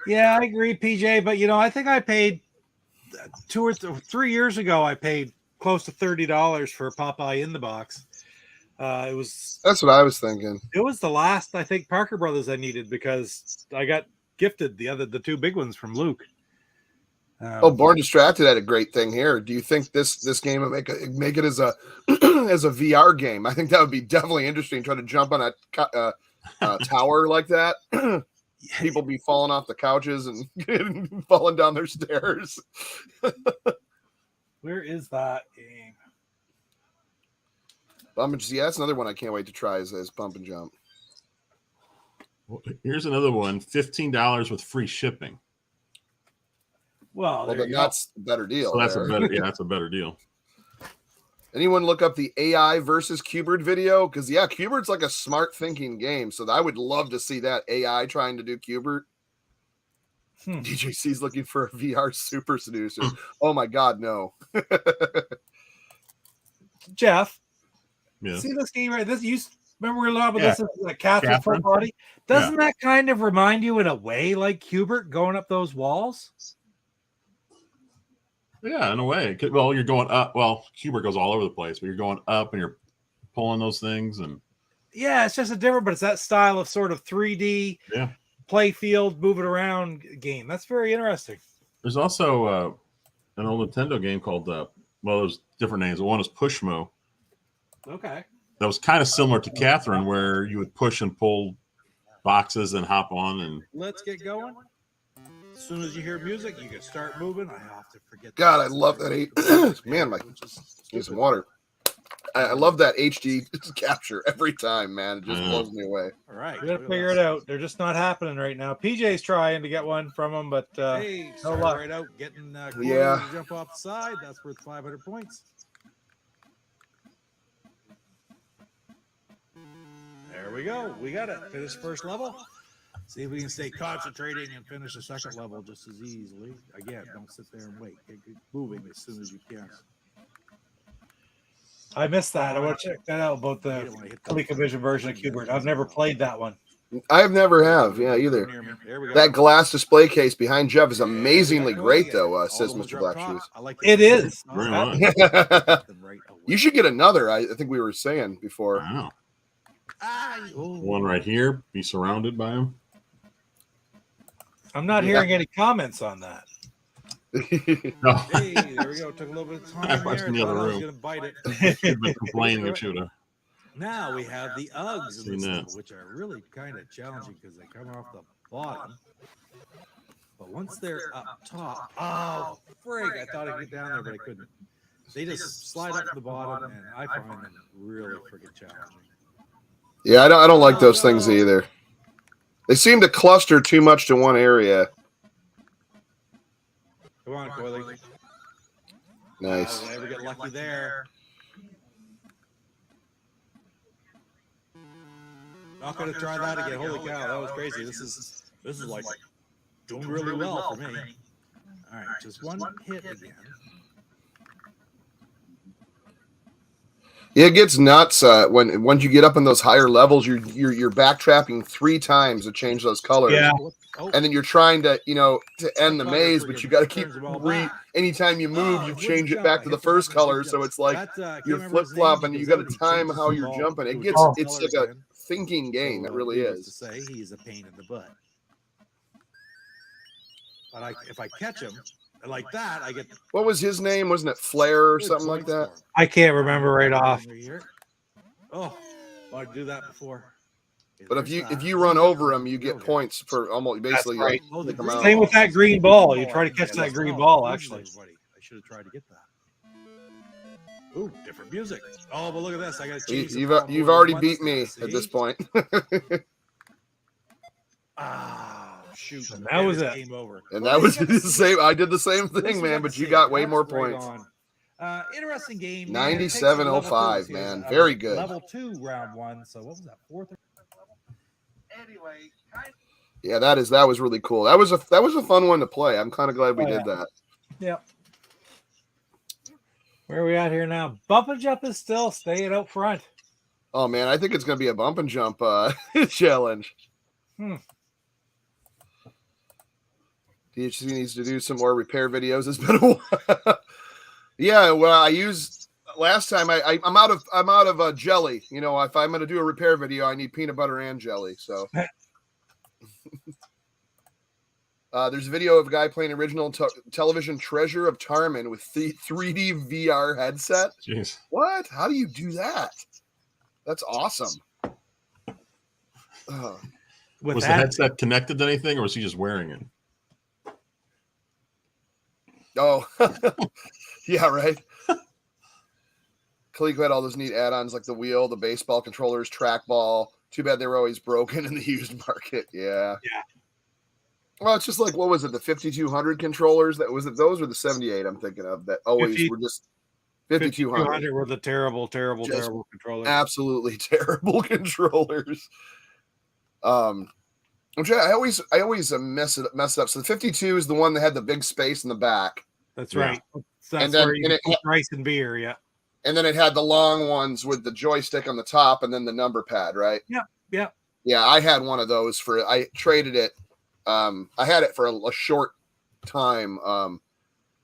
Yeah, I agree, PJ. But, I think I paid 2 or 3 years ago, I paid close to $30 for Popeye in the box. That's what I was thinking. It was the last, I think, Parker Brothers I needed because I got gifted the 2 big ones from Luke. Born Distracted had a great thing here. Do you think this game would make it as a as a VR game? I think that would be definitely interesting. Trying to jump on a tower like that. People be falling off the couches and falling down their stairs. Where is that game? Yeah, that's another one I can't wait to try is Bump and Jump. Well, here's another one: $15 with free shipping. Well, then that's a better deal. So that's a better deal. Anyone look up the AI versus Qbert video? Because Qbert's like a smart thinking game, so I would love to see that AI trying to do Qbert. DJC's looking for a VR super seducer. Oh my God, no. Jeff, Yeah. see this game right? Remember we were talking about this is a Catherine full body. Doesn't that kind of remind you in a way like Qbert going up those walls? Yeah, in a way. Well, you're going up. Well, Qbert goes all over the place, but you're going up and you're pulling those things. And yeah, it's just but it's that style of sort of 3D play field, move it around game. That's very interesting. There's also an old Nintendo game called, there's different names. One is Pushmo. Okay. That was kind of similar to Catherine, where you would push and pull boxes and hop on. And let's get going. As soon as you hear music, you can start moving. I have to forget. God, I love that. Man, need some water. I love that HD capture every time, man. It just blows me away. All right, we gotta figure it out. They're just not happening right now. PJ's trying to get one from them, but no luck. Right out, getting to jump off the side. That's worth 500 points. There we go. We got it. Finish first level. See if we can stay concentrating and finish the second level just as easily. Again, don't sit there and wait. Get moving as soon as you can. I missed that. I want to check that out about the ColecoVision version of Qbert. I've never played that one. I have never have. Yeah, either. Near me. There we go. That glass display case behind Jeff is amazingly great, though, says Mr. Black Shoes. I like It is. Very Uh, much. You should get another. I think we were saying before. Wow. Ooh. One right here. Be surrounded by him. I'm not hearing any comments on that. No. Hey, there we go. Took a little bit of I time watched there. in the other Thought I was room. gonna bite it. You've been complaining or should have. Now we have the Uggs in Seen this that. level, which are really kind of challenging because they come off the bottom. But once they're up top, oh frig! I thought I'd get down there, but I couldn't. They just slide up to the bottom, and I find them really friggin' challenging. Yeah, I don't like those things either. They seem to cluster too much to one area. Come on, Coily. Nice. Never get lucky there. Not gonna try that again. Holy cow, that was crazy. This is like doing really well for me. All right, just one hit again. Yeah, it gets nuts when once you get up in those higher levels. You're backtrapping 3 times to change those colors. Yeah. Oh, And then you're trying to to end the maze, but you got to keep Turns them all back. anytime you move, Oh, you it change it wouldn't back jump. to I the hit first the color. button, So it's like That, can't you're remember his flip name. flopping. He You goes got out to and time changes how the you're ball jumping. It to gets different it's colors, like a man. thinking game. It So, really needless is. to say, he's a pain in the butt. But if I catch him like that, I get What was his name? Wasn't it Flair or good something like points that? for him. I can't remember right off. Right here. Oh, I'd do that before. Okay, But if there's that. you run over him, you Go get here. points for almost basically right. like Oh, the take 'em green out. Same with that green ball. You try to I catch didn't that get green Oh, ball, loses actually. everybody. I should have tried to get that. Ooh, different music. Oh, but look at this. I got to You- change the You've volume you've more already than beat once me now, at this see? point. Ah, shoot. And that was it. Game over. And Well, that was you got the to see same. I did the same At least thing, we man. got to But you see got it. way That's more right points. on. Interesting game. 97.05, man. Very good. Level 2, round 1. So what was that? 4th? Anyway, Yeah, that was really cool. That was a fun one to play. I'm kind of glad we did that. Yep. Where are we at here now? Bump and jump is still staying out front. Oh man, I think it's gonna be a bump and jump challenge. DHC needs to do some more repair videos. It's been a while. Yeah, well, I used last time. I'm out of jelly. You know, if I'm gonna do a repair video, I need peanut butter and jelly. So. There's a video of a guy playing original television Treasure of Tarman with 3D VR headset. Jeez. What? How do you do that? That's awesome. Was the headset connected to anything, or was he just wearing it? Oh, yeah, right. Coleco had all those neat add-ons like the wheel, the baseball controllers, trackball. Too bad they were always broken in the used market. Yeah. Yeah. Well, it's just like, what was it? The 5200 controllers? That was it. Those were the 78 I'm thinking of that always were just 5200 were the terrible Just controllers. Absolutely terrible controllers. Which I always mess it up. So the 52 is the one that had the big space in the back. That's Yeah. right. That's And then- where you and it- put rice and beer. Yeah. And then it had the long ones with the joystick on the top and then the number pad, right? Yeah. Yeah. Yeah, I had one of those I traded it. I had it for a short time. I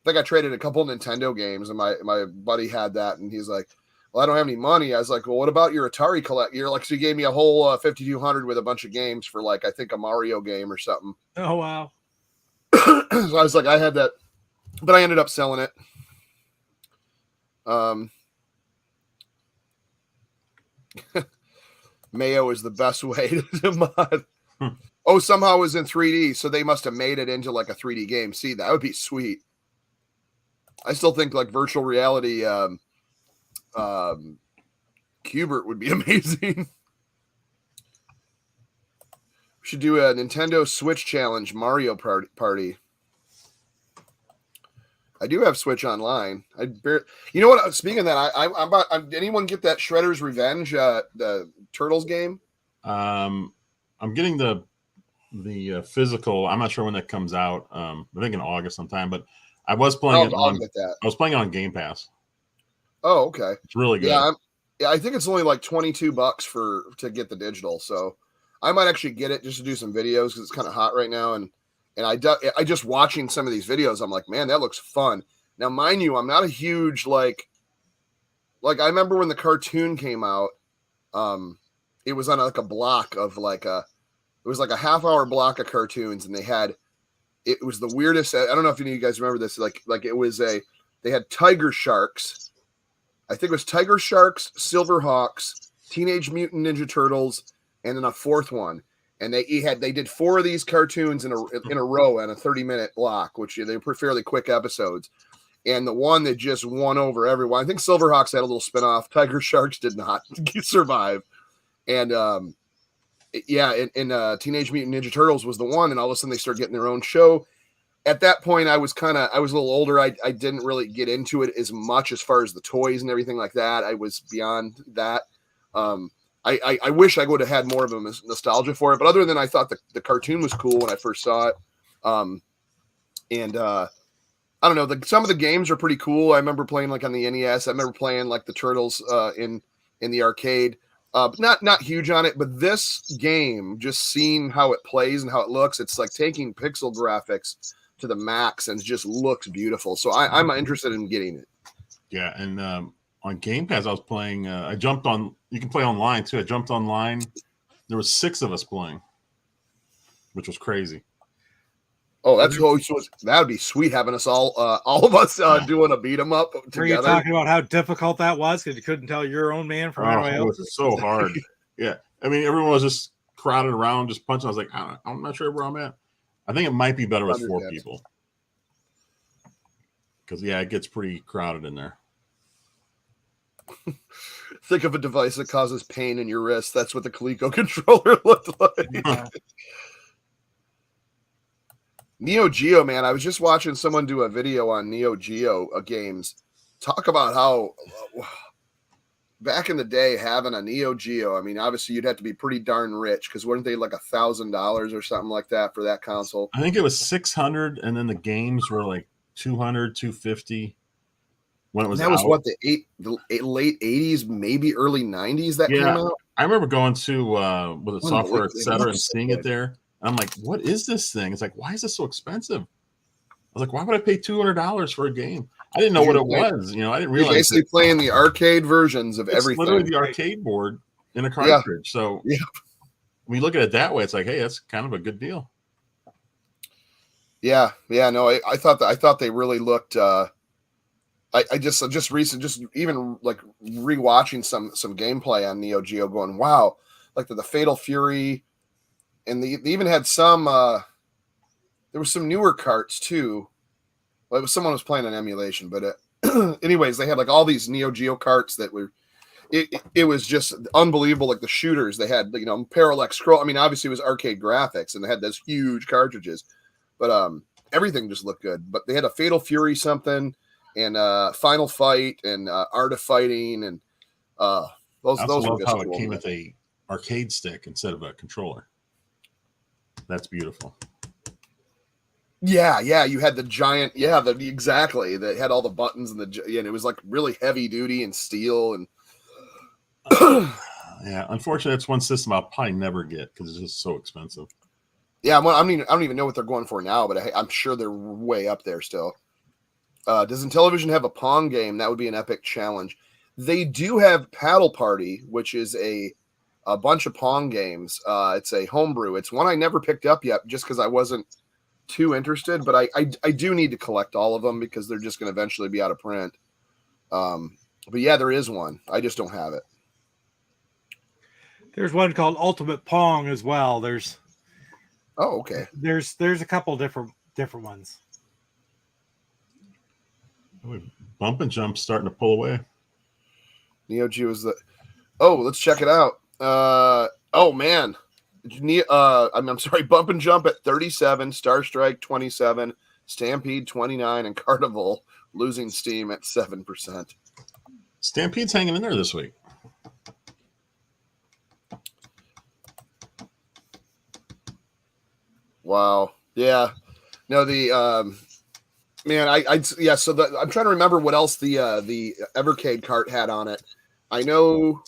think I traded a couple Nintendo games, and my buddy had that, and he's like, "Well, I don't have any money." I was like, "Well, what about your Atari collect?" You're like, so he gave me a whole 5200 with a bunch of games for like I think a Mario game or something. Oh wow. So I was like, I had that, but I ended up selling it. Mayo is the best way to mod. Oh, somehow it was in 3D, so they must have made it into like a 3D game. See, that would be sweet. I still think like virtual reality Qbert would be amazing. We should do a Nintendo Switch challenge Mario Party. I do have Switch Online. You know what? Speaking of that, did anyone get that Shredder's Revenge, the Turtles game? I'm getting the physical. I'm not sure when that comes out. I think in August sometime. But I was playing it on. I was playing it on Game Pass. Oh, okay. It's really good. Yeah, I think it's only like $22 to get the digital. So I might actually get it just to do some videos because it's kind of hot right now. And I just watching some of these videos, I'm like, man, that looks fun. Now, mind you, I'm not a huge like I remember when the cartoon came out, it was on like a block of it was like a half-hour block of cartoons, and it was the weirdest. I don't know if any of you guys remember this. Like they had tiger sharks. I think it was tiger sharks, Silverhawks, Teenage Mutant Ninja Turtles, and then a fourth one. And they did 4 of these cartoons in a row on a 30-minute block, which they were fairly quick episodes. And the one that just won over everyone, I think Silverhawks had a little spinoff. Tiger Sharks did not survive. And Teenage Mutant Ninja Turtles was the one, and all of a sudden they started getting their own show. At that point, I was a little older. I didn't really get into it as much as far as the toys and everything like that. I was beyond that. I wish I would have had more of a nostalgia for it. But other than I thought the cartoon was cool when I first saw it. I don't know. Some of the games are pretty cool. I remember playing like on the NES. I remember playing like the Turtles in the arcade. Not huge on it, but this game, just seeing how it plays and how it looks, it's like taking pixel graphics to the max and just looks beautiful. So I'm interested in getting it. Yeah, and on Game Pass, I was playing. I jumped on. You can play online too. I jumped online. There was 6 of us playing, which was crazy. Oh, that's so that would be sweet having us all of us doing a beat 'em up together. Are you talking about how difficult that was because you couldn't tell your own man from anybody It else? was so hard. Yeah, I mean, everyone was just crowded around, just punching. I was like, I'm not sure where I'm at. I think it might be better with 4 people because it gets pretty crowded in there. Think of a device that causes pain in your wrist. That's what the Coleco controller looked like. Yeah. Neo Geo, man. I was just watching someone do a video on Neo Geo games. Talk about how back in the day having a Neo Geo. I mean, obviously you'd have to be pretty darn rich because weren't they like $1,000 or something like that for that console? I think it was 600, and then the games were like 200, 250 when it was. And that was what the late 80s, maybe early 90s that came out. I remember going to with a software etc. and seeing it there. I'm like, what is this thing? It's like, why is this so expensive? I was like, why would I pay $200 for a game? I didn't know what it was. I didn't realize. You're basically playing the arcade versions of everything. Literally the arcade board in a cartridge. So when you look at it that way, it's like, hey, that's kind of a good deal. Yeah. No, I thought they really looked. I just even like rewatching some gameplay on Neo Geo, going, wow, like the Fatal Fury. And they even had some. There were some newer carts too. Well, it was someone was playing an emulation, but anyways, they had like all these Neo Geo carts that were. It was just unbelievable. Like the shooters, they had parallax scroll. I mean, obviously it was arcade graphics, and they had those huge cartridges, but everything just looked good. But they had a Fatal Fury something, and Final Fight, and Art of Fighting, and those were just how cool. It came with a arcade stick instead of a controller. That's beautiful. Yeah, you had the giant, exactly. That had all the buttons and and it was like really heavy duty and steel and. Yeah, unfortunately, that's one system I'll probably never get because it's just so expensive. Yeah, I don't even know what they're going for now, but I'm sure they're way up there still. Does Intellivision have a Pong game? That would be an epic challenge. They do have Paddle Party, which is a bunch of Pong games. It's a homebrew. It's one I never picked up yet just because I wasn't too interested, but I do need to collect all of them because they're just going to eventually be out of print. But yeah, there is one. I just don't have it. There's one called Ultimate Pong as well. There's okay. There's a couple different ones. Bump and Jump starting to pull away. Neo Geo is let's check it out. Oh man. I'm sorry, Bump and Jump at 37, Star Strike 27, Stampede 29, and Carnival losing steam at 7%. Stampede's hanging in there this week. Wow. Yeah. No, the man, I'm trying to remember what else the Evercade cart had on it. I know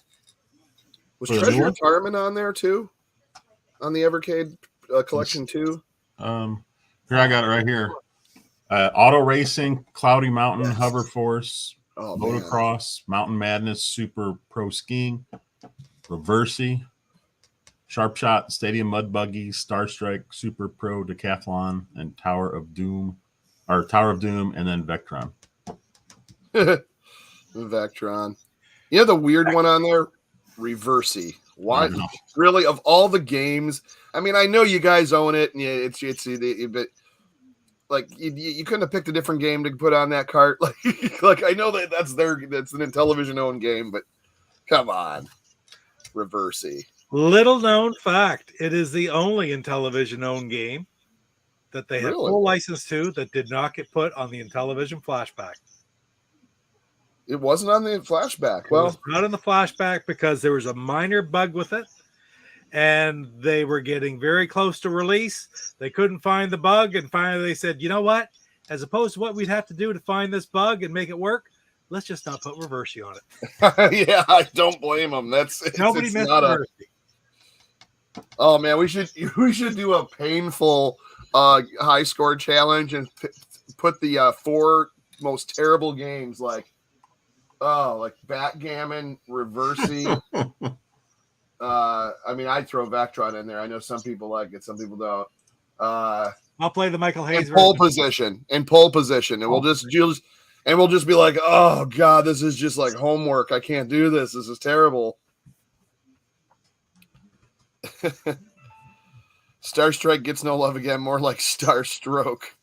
was Treasure Retirement on there too? on the Evercade collection too? Here, I got it right here. Auto Racing, Cloudy Mountain, Yes. Hover Force, Oh, man. Motocross, Mountain Madness, Super Pro Skiing, Reversey, Sharp Shot, Stadium Mud Buggy, Star Strike, Super Pro Decathlon, and Tower of Doom, and then Vectron. Vectron. You know the weird one on there? Reversey. Why? Really? Of all the games, I mean, I know you guys own it, and it's but like you couldn't have picked a different game to put on that cart. Like I know that's an Intellivision owned game, but come on, Reversey. Little known fact: it is the only Intellivision owned game that they have full license to that did not get put on the Intellivision flashback. It wasn't on the flashback. It was not in the flashback because there was a minor bug with it, and they were getting very close to release. They couldn't find the bug, and finally they said, "You know what? As opposed to what we'd have to do to find this bug and make it work, let's just not put Reversey on it." Yeah, I don't blame them. Nobody missed Reversey. Oh man, we should do a painful high score challenge and put the 4 most terrible games like Backgammon, Reversey. I mean, I'd throw Vectron in there. I know some people like it, some people don't. I'll play the Michael Hayes in pole position, and we'll just be like, oh god, this is just like homework. I can't do this. This is terrible. Star Strike gets no love again, more like Star Stroke.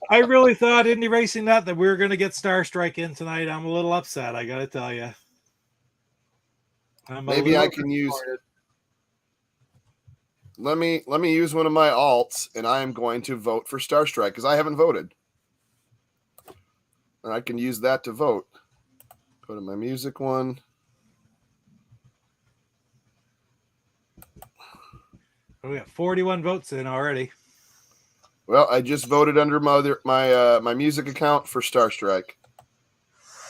I really thought Indy Racing that we were going to get Star Strike in tonight. I'm a little upset, I got to tell you. Maybe I can use. Let me use one of my alts, and I am going to vote for Star Strike because I haven't voted, and I can use that to vote. Go to my music one. We got 41 votes in already. Well, I just voted under my music account for Star Strike.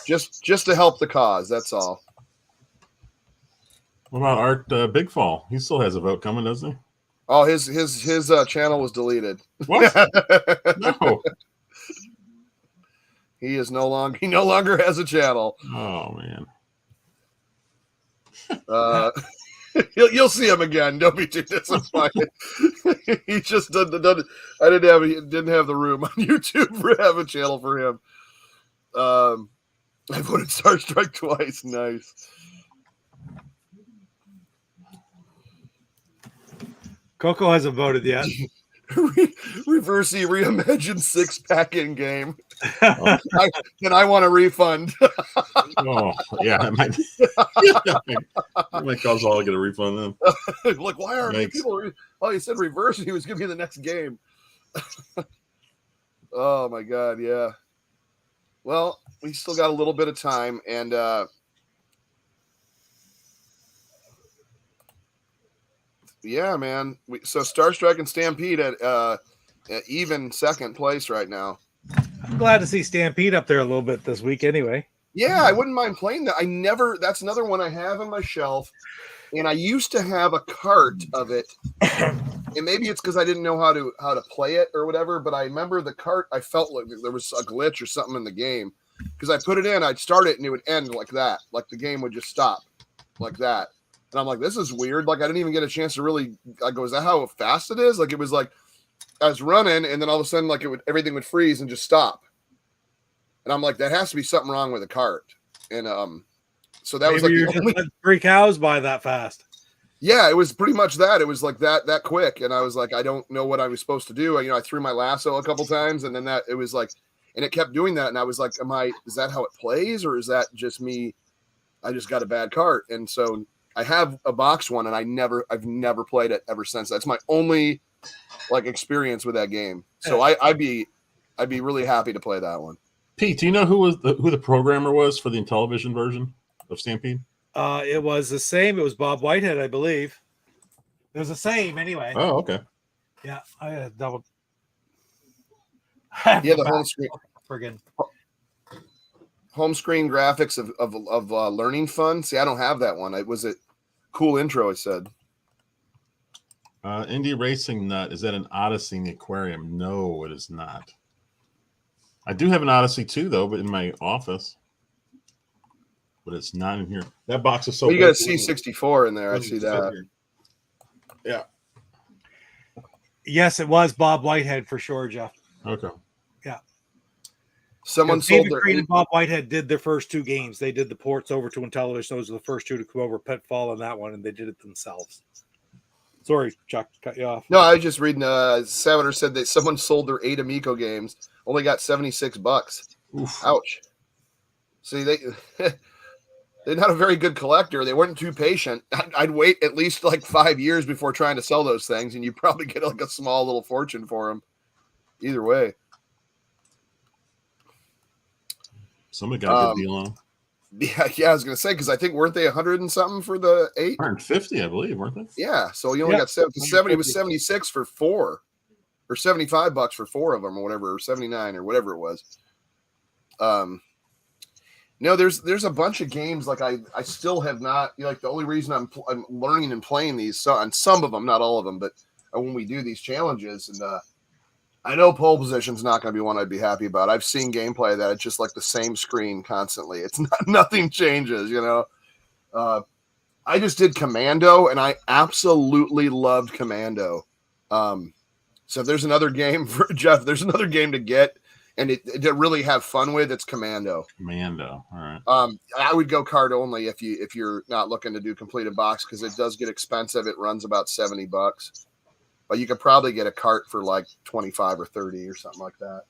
Just to help the cause, that's all. What about Art Bigfall? He still has a vote coming, doesn't he? Oh, his channel was deleted. What? No. He no longer has a channel. Oh man. You'll see him again. Don't be too disappointed. He just doesn't. I didn't have the room on YouTube to have a channel for him. I voted Star Strike twice. Nice. Coco hasn't voted yet. Reversey reimagined 6-pack in game. And I want a refund. Oh yeah, that might cause all to get a refund then. Like, why aren't people? Oh, he said reverse. He was giving me the next game. Oh my god, yeah. Well, we still got a little bit of time, and yeah, man. So Star Strike and Stampede at even second place right now. I'm glad to see Stampede up there a little bit this week anyway. Yeah, I wouldn't mind playing that. That's another one I have on my shelf. And I used to have a cart of it. And maybe it's because I didn't know how to play it or whatever, but I remember the cart, I felt like there was a glitch or something in the game. Because I put it in, I'd start it and it would end like that. Like the game would just stop like that. And I'm like, this is weird. Like I didn't even get a chance to really. I go, is that how fast it is? Like it was like I was running, and then all of a sudden, like everything would freeze and just stop. And I'm like, that has to be something wrong with the cart. And so that Maybe was like just let 3 cows by that fast. Yeah, it was pretty much that. It was like that quick, and I was like, I don't know what I was supposed to do. I threw my lasso a couple times, and then it was like, and it kept doing that, and I was like, is that how it plays, or is that just me? I just got a bad cart, and so. I have a box one, and I've never played it ever since. That's my only like experience with that game. So I'd be really happy to play that one. Pete, do you know who the programmer was for the Intellivision version of Stampede? It was the same. It was Bob Whitehead, I believe. It was the same anyway. Oh, okay. Yeah, I had a double. Yeah, the home screen. Friggin' home screen graphics of learning fun. See, I don't have that one. It was a cool intro. I said. Indie Racing Nut, is that an Odyssey in the aquarium? No, it is not. I do have an Odyssey too, though, but in my office. But it's not in here. That box is so Well, you got a big. C64 in there. I see that. Yeah. Yes, it was Bob Whitehead for sure, Jeff. Okay. Yeah. Someone sold David their Green and Bob Whitehead did their first 2 games. They did the ports over to Intellivision. Those are the first 2 to come over. Pitfall and that one, and they did it themselves. Sorry, Chuck, cut you off. No, I was just reading. Sabater said that someone sold their 8 Amico games, only got $76. Oof. Ouch. See, they're not a very good collector. They weren't too patient. I'd wait at least like 5 years before trying to sell those things, and you probably get like a small little fortune for them. Either way. Somebody got a good deal on them. Yeah, I was gonna say, because I think weren't they 100 and something for the 8? 150, I believe, weren't they? Yeah, so you only got 70 was 76 for 4, or $75 for 4 of them, or whatever, or 79 or whatever it was. No, there's a bunch of games like I still have not, like the only reason I'm learning and playing these, on some of them, not all of them, but when we do these challenges, and I know pole position's not going to be one I'd be happy about. I've seen gameplay that it's just like the same screen constantly. It's not, nothing changes, you know. I just did Commando, and I absolutely loved Commando. So if there's another game for Jeff, there's another game to get and to really have fun with, it's Commando. Commando, all right. I would go card only if you're not looking to do completed box, because it does get expensive. It runs about $70. But you could probably get a cart for like 25 or 30 or something like that.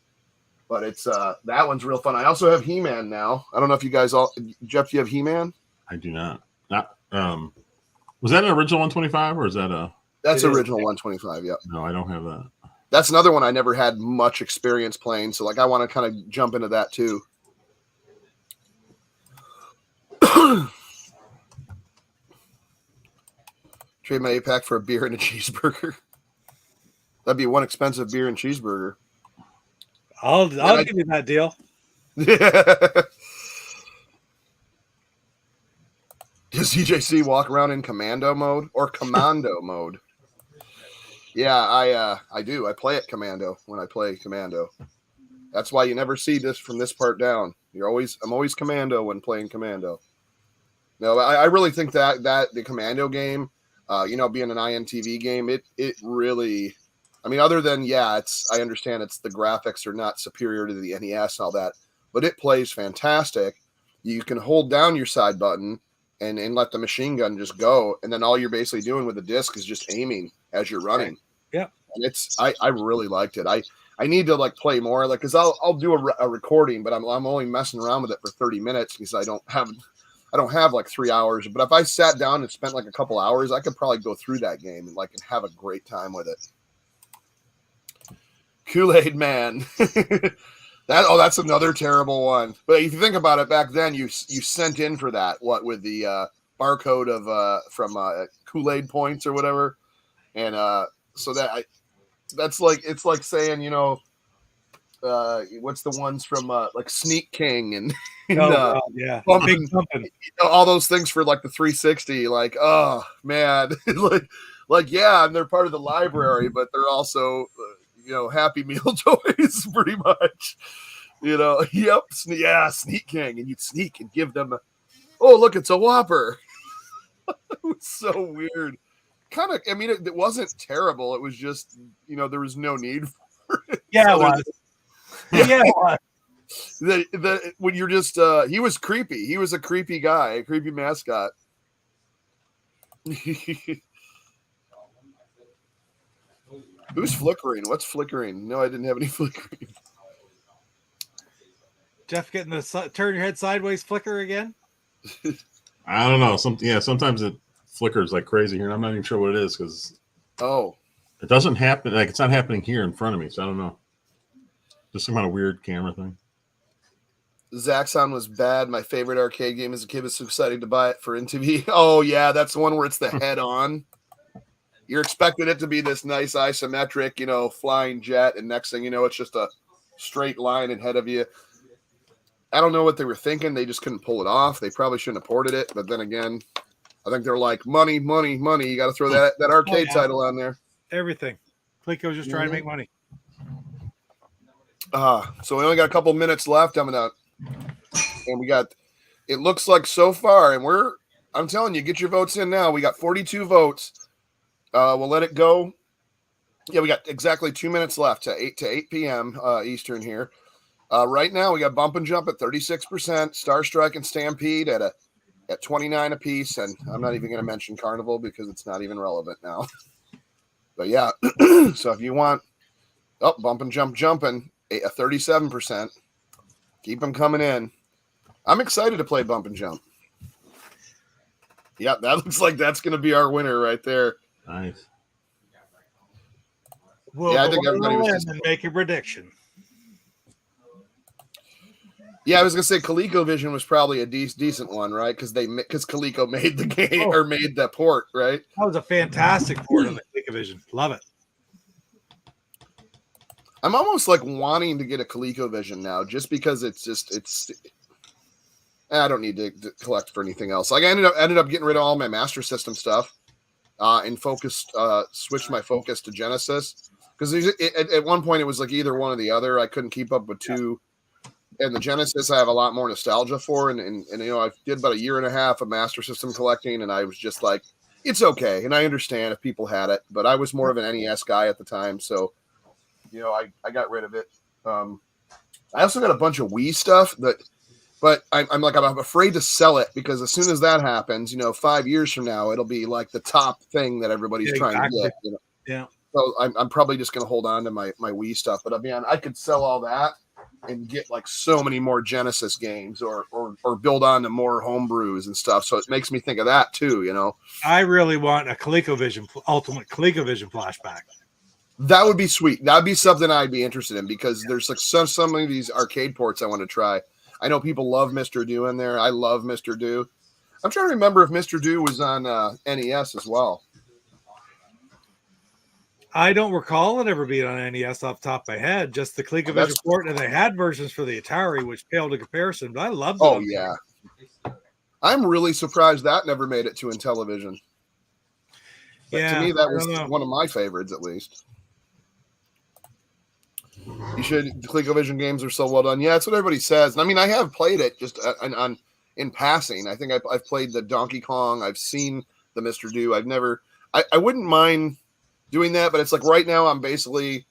But it's that one's real fun. I also have He-Man now. I don't know if you guys all, Jeff, do you have He-Man? I do not. Was that an original 125 or is that a? That's original 125. Yep. No, I don't have that. That's another one I never had much experience playing. So like I want to kind of jump into that too. Trade my 8-pack for a beer and a cheeseburger. That'd be one expensive beer and cheeseburger. I'll give you that deal. Does CJC walk around in commando mode or commando mode? Yeah, I do. I play it commando when I play commando. That's why you never see this from this part down. I'm always commando when playing commando. No, I really think that the commando game, being an INTV game, it really, I mean, other than, I understand it's the graphics are not superior to the NES and all that, but it plays fantastic. You can hold down your side button and let the machine gun just go, and then all you're basically doing with the disc is just aiming as you're running. Yeah, and I really liked it. I need to like play more, like, because I'll do a recording, but I'm only messing around with it for 30 minutes because I don't have like 3 hours. But if I sat down and spent like a couple hours, I could probably go through that game and have a great time with it. Kool-Aid Man. That's another terrible one. But if you think about it, back then you sent in for that, what, with the barcode of from Kool-Aid points or whatever, and so that's like, it's like saying, what's the ones from like Sneak King and Bumping. All those things for like the 360. Like, oh man, like yeah, and they're part of the library, but they're also Happy Meal toys, pretty much. Yep, Sneak King, and you'd sneak and give them oh, look, it's a Whopper. It was so weird. Kind of, I mean, it wasn't terrible. It was just, there was no need for it. Yeah, so it was. Yeah, it was. When you're just, he was creepy. He was a creepy guy, a creepy mascot. Who's flickering? What's flickering? No, I didn't have any flickering. Jeff getting the turn your head sideways flicker again? I don't know. Sometimes it flickers like crazy here, and I'm not even sure what it is because it doesn't happen. Like, it's not happening here in front of me, so I don't know. Just some kind of weird camera thing. Zaxxon was bad. My favorite arcade game as a kid. Was so excited to buy it for NTV. Oh yeah, that's the one where it's the head on. You're expecting it to be this nice isometric, flying jet, and next thing you know, it's just a straight line ahead of you. I don't know what they were thinking. They just couldn't pull it off. They probably shouldn't have ported it. But then again, I think they're like, money. You got to throw that arcade title on there. Everything. Coleco's just trying to make money. So we only got a couple minutes left. And we got, it looks like so far, and I'm telling you, get your votes in now. We got 42 votes. We'll let it go. Yeah, we got exactly 2 minutes left to 8 p.m. Eastern here. Right now, we got Bump and Jump at 36%, Star Strike and Stampede at 29 apiece, and I'm not even going to mention Carnival because it's not even relevant now. But yeah, so if you want, Bump and Jump jumping at 37%, keep them coming in. I'm excited to play Bump and Jump. Yeah, that looks like that's going to be our winner right there. Nice. We'll I think everybody was just and make a prediction. Yeah, I was gonna say ColecoVision was probably a decent one, right? Because Coleco made the game or made the port, right? That was a fantastic port on the ColecoVision. Love it. I'm almost like wanting to get a ColecoVision now, just because it's. I don't need to collect for anything else. Like I ended up getting rid of all my Master System stuff, and switched my focus to Genesis because at one point it was like either one or the other. I couldn't keep up with two. And the Genesis, I have a lot more nostalgia for, and I did about a year and a half of Master System collecting, and I was just like, it's okay, and I understand if people had it, but I was more of an NES guy at the time, so I got rid of it. I also got a bunch of Wii stuff but I'm afraid to sell it because as soon as that happens, 5 years from now, it'll be like the top thing that everybody's trying to get. Yeah. So I'm probably just going to hold on to my Wii stuff, but I could sell all that and get like so many more Genesis games or build on to more homebrews and stuff. So it makes me think of that too, I really want a ColecoVision, ultimate ColecoVision flashback. That would be sweet. That'd be something I'd be interested in because there's like some of these arcade ports I want to try. I know people love Mr. Do in there. I love Mr. Do. I'm trying to remember if Mr. Do was on NES as well. I don't recall it ever being on NES off the top of my head. Just the ColecoVision port, and they had versions for the Atari, which paled in comparison. But I loved it. Oh yeah, I'm really surprised that never made it to Intellivision. But to me, that was one of my favorites, at least. The ColecoVision games are so well done. Yeah, that's what everybody says. And I have played it just in passing. I think I've played the Donkey Kong. I've seen the Mr. Do. I wouldn't mind doing that, but it's like right now I'm basically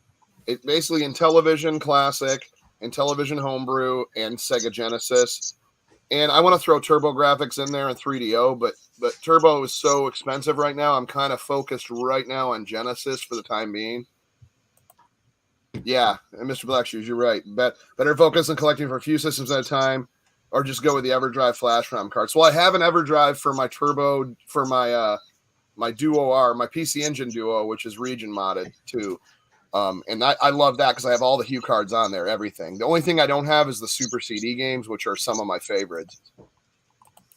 Intellivision Classic, Intellivision Homebrew, and Sega Genesis. And I want to throw TurboGrafx in there and 3DO, but Turbo is so expensive right now. I'm kind of focused right now on Genesis for the time being. Yeah, and Mr. Blackshoes, you're right. Better focus on collecting for a few systems at a time, or just go with the EverDrive flash RAM cards. Well, I have an EverDrive for my Turbo, for my my Duo R, my PC Engine Duo, which is region modded too. And I love that because I have all the Hue cards on there, everything. The only thing I don't have is the Super CD games, which are some of my favorites.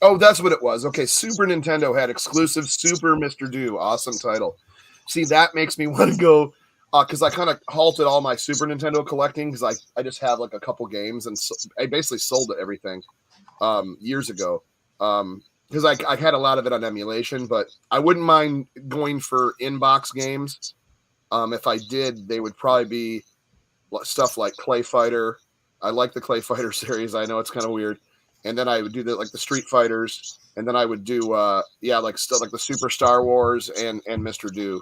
Oh, that's what it was. Okay, Super Nintendo had exclusive Super Mr. Do. Awesome title. See, that makes me want to go, because I kind of halted all my Super Nintendo collecting because I just have like a couple games, and I basically sold everything years ago. Because I had a lot of it on emulation, but I wouldn't mind going for in-box games. If I did, they would probably be stuff like Clay Fighter. I like the Clay Fighter series. I know it's kind of weird. And then I would do the Street Fighters, and then I would do like stuff like the Super Star Wars and Mr. Do.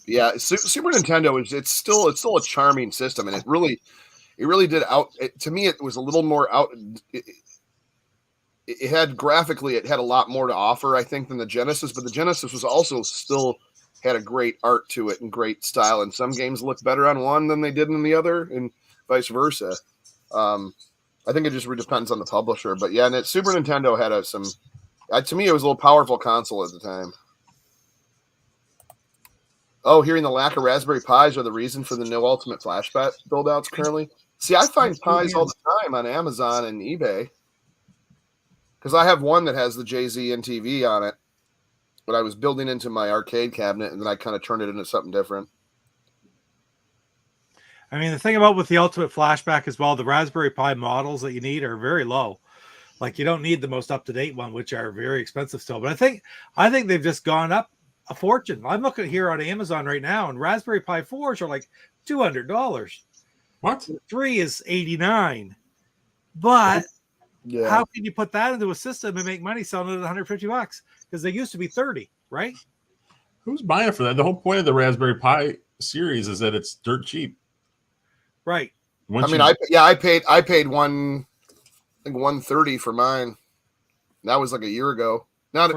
Yeah, Super Nintendo it's still a charming system, and it really did to me. It was a little more out. It had graphically, it had a lot more to offer, I think, than the Genesis, but the Genesis was also still had a great art to it and great style. And some games look better on one than they did in the other, and vice versa. I think it just depends on the publisher. But yeah, and Super Nintendo had to me, it was a little powerful console at the time. Oh, hearing the lack of Raspberry Pis are the reason for the no Ultimate Flashback build-outs currently. See, I find Pis all the time on Amazon and eBay. Because I have one that has the JZ and TV on it, but I was building into my arcade cabinet, and then I kind of turned it into something different. I mean, the thing about with the Ultimate Flashback as well, the Raspberry Pi models that you need are very low. Like, you don't need the most up-to-date one, which are very expensive still. But I think they've just gone up a fortune. I'm looking here on Amazon right now, and Raspberry Pi 4s are like $200. What? 3 is $89. But Yeah. how can you put that into a system and make money selling it at $150? Because they used to be 30, right? Who's buying for that? The whole point of the Raspberry Pi series is that it's dirt cheap. Right. Once I mean, I paid $130 for mine. That was like a year ago. Not a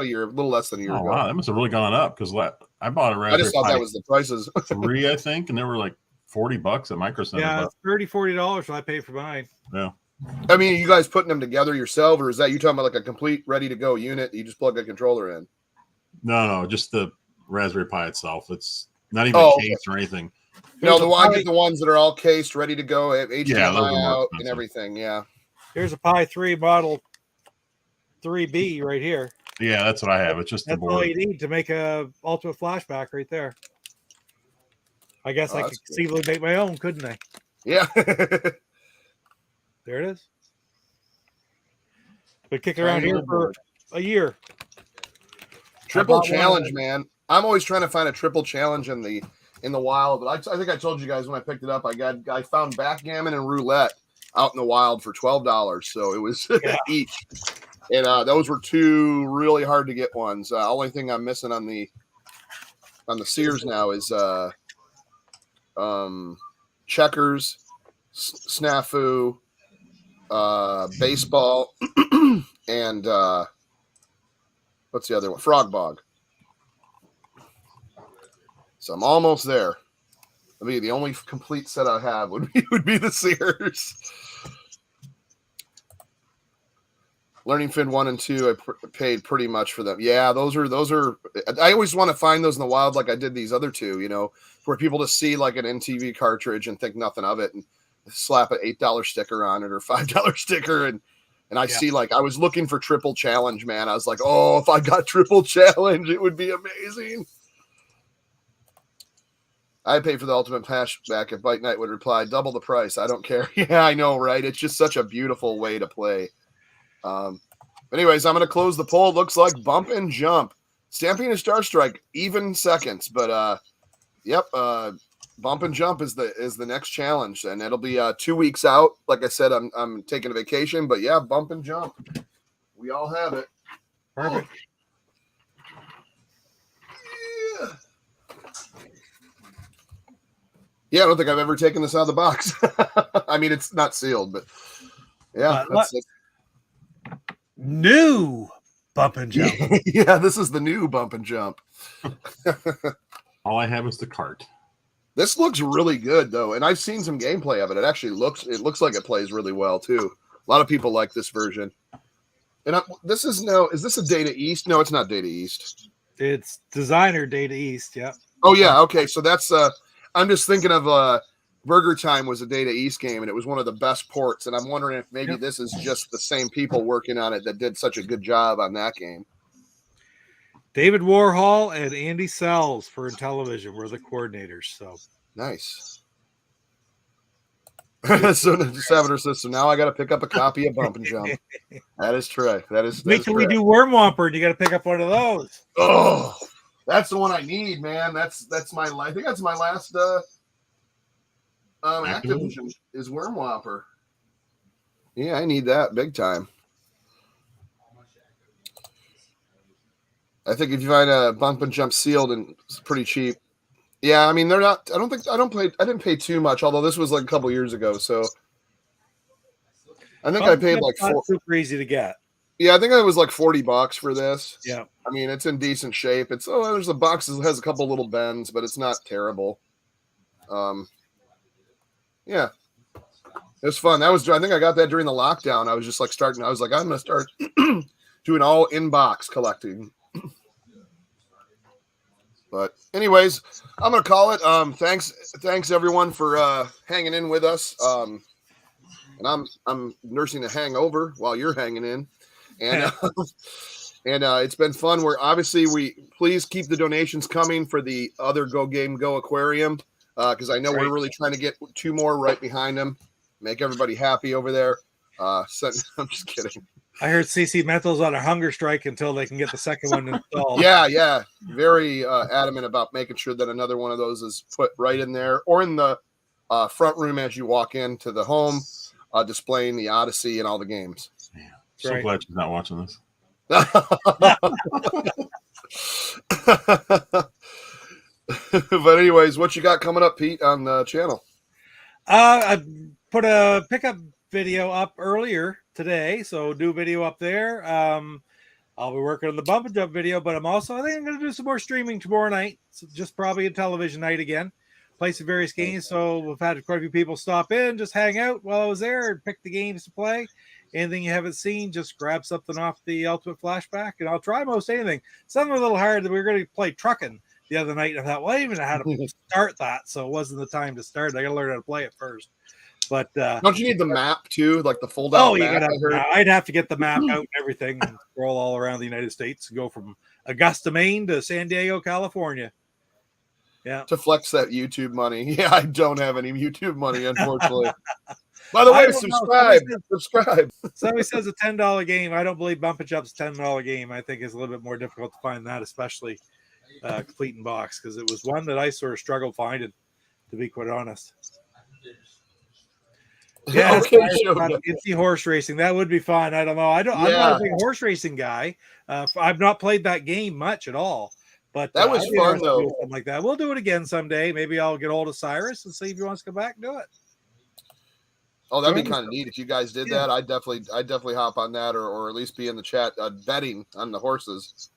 year, a little less than a year ago. Wow, that must have really gone up because I bought a Raspberry I just thought Pi that was the prices. 3, I think, and they were like $40 at Micro Center. Yeah, it's $30-$40 what I paid for mine. Yeah. I mean, you guys putting them together yourself, or is that you talking about like a complete ready to go unit that you just plug a controller in? No, just the Raspberry Pi itself. It's not even cased or anything. No, I get the ones that are all cased, ready to go, HDMI out and everything. Yeah. Here's a Pi 3 model 3B right here. Yeah, that's what I have. It's just the That's board. all you need to make a ultimate flashback right there. I guess I could conceivably make my own, couldn't I? Yeah. There it is. Been kicking around here for a year. Triple challenge, man. I'm always trying to find a triple challenge in the wild, but I think I told you guys when I picked it up, I found backgammon and roulette out in the wild for $12, so it was each, and those were two really hard to get ones. Only thing I'm missing on the Sears now is checkers, snafu, baseball, and what's the other one? Frog bog. So I'm almost there. I mean, the only complete set I have would be the Sears. Learning Fin 1 and 2, I paid pretty much for them. Yeah, those are. I always want to find those in the wild, like I did these other two. You know, where people just see like an NTV cartridge and think nothing of it, and slap an $8 sticker on it or $5 sticker, and I see like I was looking for triple challenge, man. I was like, oh, if I got triple challenge, it would be amazing. I pay for the ultimate flashback. If Bite Night would reply, double the price. I don't care. Yeah, I know, right? It's just such a beautiful way to play. Anyways, I'm going to close the poll. It looks like bump and jump. Stampede and Star Strike, even seconds. But, yep, bump and jump is the next challenge. And it'll be 2 weeks out. Like I said, I'm taking a vacation. But, yeah, bump and jump. We all have it. Perfect. Yeah. Yeah, I don't think I've ever taken this out of the box. I mean, it's not sealed, but yeah, that's it. New bump and jump. Yeah, this is the new bump and jump. All I have is the cart. This looks really good though, and I've seen some gameplay of it. It actually looks like it plays really well too. A lot of people like this version. And is this a Data East? No, it's not Data East. It's designer Data East. Yeah. Oh yeah, okay. So that's I'm just thinking of Burger Time was a Data East game, and it was one of the best ports. And I'm wondering if maybe this is just the same people working on it that did such a good job on that game. David Warhol and Andy Sells for Intellivision were the coordinators. So nice. So the Saboteur system. Now I got to pick up a copy of Bump and Jump. That is true. Wait till we do Worm Whomper, and you got to pick up one of those. Oh, that's the one I need, man. That's my. I think that's my last. Activision is Worm Whopper. Yeah, I need that big time. I think if you find a Bump and Jump sealed and it's pretty cheap. Yeah, I mean they're not. I didn't pay too much, although this was like a couple years ago. So I think I paid like super easy to get. Yeah, I think it was like $40 for this. Yeah, I mean it's in decent shape. It's there's a box that has a couple little bends, but it's not terrible. Yeah, it was fun. I think I got that during the lockdown. I was just like I was like, I'm gonna start doing all in-box collecting. But anyways, I'm gonna call it. Thanks everyone for hanging in with us. And I'm nursing a hangover while you're hanging in, and it's been fun. Please keep the donations coming for the other Go Game Go Aquarium, because I know we're really trying to get 2 more right behind them, make everybody happy over there. I'm just kidding. I heard CC Mental's on a hunger strike until they can get the second one installed. Yeah. Very adamant about making sure that another one of those is put right in there or in the front room as you walk into the home, displaying the Odyssey and all the games. Man, so glad she's not watching this. But anyways, what you got coming up, Pete, on the channel? I put a pickup video up earlier today, so new video up there. I'll be working on the bump and jump video, but I think I'm going to do some more streaming tomorrow night. So just probably a television night again. Play some various games. So we've had quite a few people stop in, just hang out while I was there and pick the games to play. Anything you haven't seen, just grab something off the Ultimate Flashback, and I'll try most anything. Some are a little hard. We were going to play trucking the other night, and I thought, well, I even know how to start that, so it wasn't the time to start. I got to learn how to play it first. But don't you need the map too, like the fold-out map? I'd have to get the map out and everything, and scroll all around the United States, and go from Augusta, Maine, to San Diego, California. Yeah, to flex that YouTube money. Yeah, I don't have any YouTube money, unfortunately. By the way, subscribe. Somebody says a $10 game. I don't believe Bump and Jump's $10 game. I think it's a little bit more difficult to find that, especially complete in box, because it was one that I sort of struggled finding, to be quite honest. Yeah, okay, it's the horse racing. That would be fun. I don't know. I'm not a big horse racing guy. I've not played that game much at all. But that was fun though. Something like that. We'll do it again someday. Maybe I'll get hold of Cyrus and see if he wants to come back and do it. Oh, that'd be kind of neat if you guys did that. I'd definitely hop on that, or at least be in the chat betting on the horses.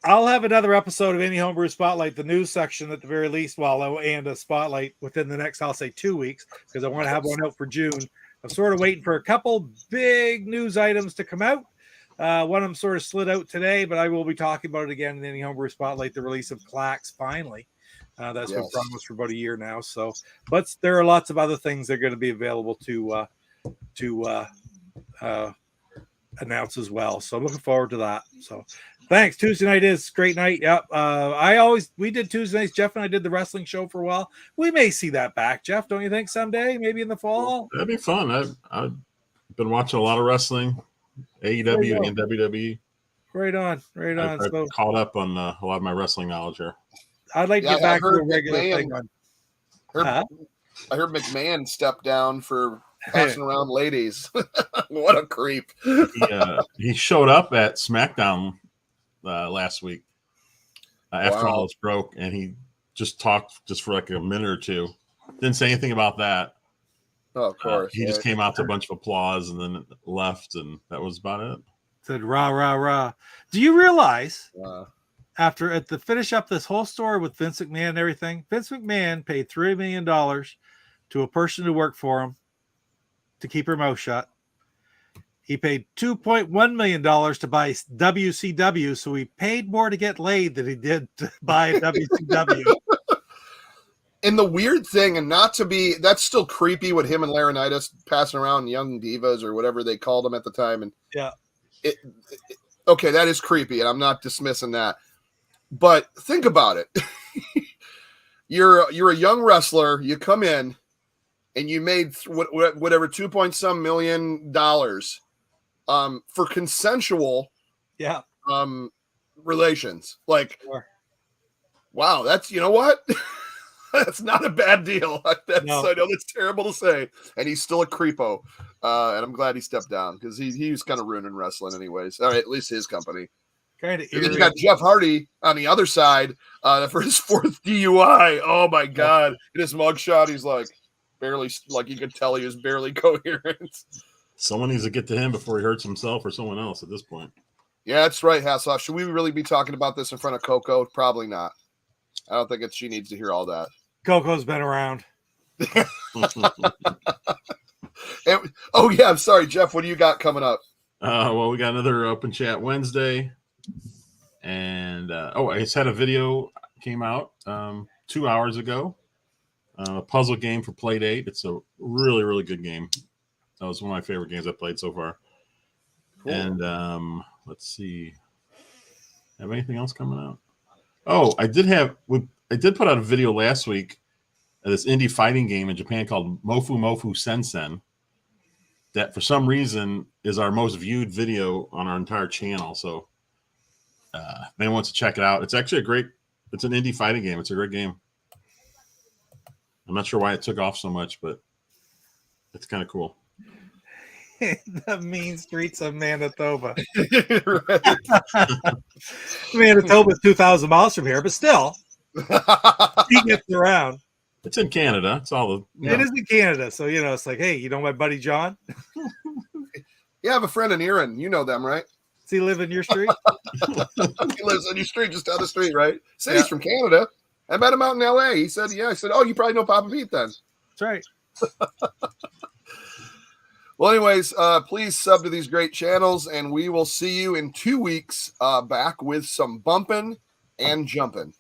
I'll have another episode of Any Homebrew Spotlight, the news section at the very least, and a spotlight within the next, I'll say, 2 weeks, because I want to have one out for June. I'm sort of waiting for a couple big news items to come out. One of them sort of slid out today, but I will be talking about it again in Any Homebrew Spotlight, the release of Clax finally. That's been promised for about a year now. So, but there are lots of other things that are going to be available to announce as well. So I'm looking forward to that. So thanks. Tuesday night is a great night. Yep. We did Tuesday nights. Jeff and I did the wrestling show for a while. We may see that back, Jeff. Don't you think someday, maybe in the fall? That'd be fun. I've been watching a lot of wrestling, AEW and WWE. Right on. I've caught up on a lot of my wrestling knowledge here. I'd like to get back to a regular thing. I heard McMahon step down for passing around ladies. What a creep. He showed up at SmackDown last week after all this broke, and he just talked just for like a minute or two. Didn't say anything about that. Oh, of course. He just came out to a bunch of applause and then left, and that was about it. Said rah rah rah. Do you realize after at the finish up this whole story with Vince McMahon and everything, Vince McMahon paid $3 million to a person who worked for him to keep her mouth shut. He paid $2.1 million to buy WCW, so he paid more to get laid than he did to buy WCW. And the weird thing, and not to be, that's still creepy with him and Laurinaitis passing around young divas or whatever they called them at the time. And okay, that is creepy, and I'm not dismissing that. But think about it. You're a young wrestler. You come in, and you made whatever $2.some million for consensual relations. Like, wow, that's, you know what? That's not a bad deal. I know that's terrible to say. And he's still a creepo. And I'm glad he stepped down because he was kind of ruining wrestling anyways. All right, at least his company. Kind of. And then you got Jeff Hardy on the other side for his 4th DUI. Oh my God. In his mugshot, he's like barely, like you could tell he was barely coherent. Someone needs to get to him before he hurts himself or someone else at this point. Yeah, that's right, Hasselhoff. Should we really be talking about this in front of Coco? Probably not. I don't think she needs to hear all that. Coco's been around. Oh, yeah. I'm sorry, Jeff. What do you got coming up? Well, we got another Open Chat Wednesday. And, I just had a video came out 2 hours ago. A puzzle game for Playdate. It's a really, really good game. That was one of my favorite games I've played so far. Cool. And let's see. Have anything else coming out? Oh, I did put out a video last week of this indie fighting game in Japan called Mofu Mofu Sensen. that for some reason is our most viewed video on our entire channel. So if anyone wants to check it out, it's actually it's an indie fighting game. It's a great game. I'm not sure why it took off so much, but it's kind of cool. The mean streets of Manitoba. Right. Manitoba's 2,000 miles from here, but still, he gets around. It's in Canada. It's all the. It is in Canada, so it's like, hey, my buddy John? You have a friend in Erin. You know them, right? Does he live in your street? He lives on your street, just down the street, right? Said he's from Canada. I met him out in L.A. He said, yeah. I said, oh, you probably know Papa Pete then. That's right. Well, anyways, please sub to these great channels, and we will see you in 2 weeks back with some bumping and jumping.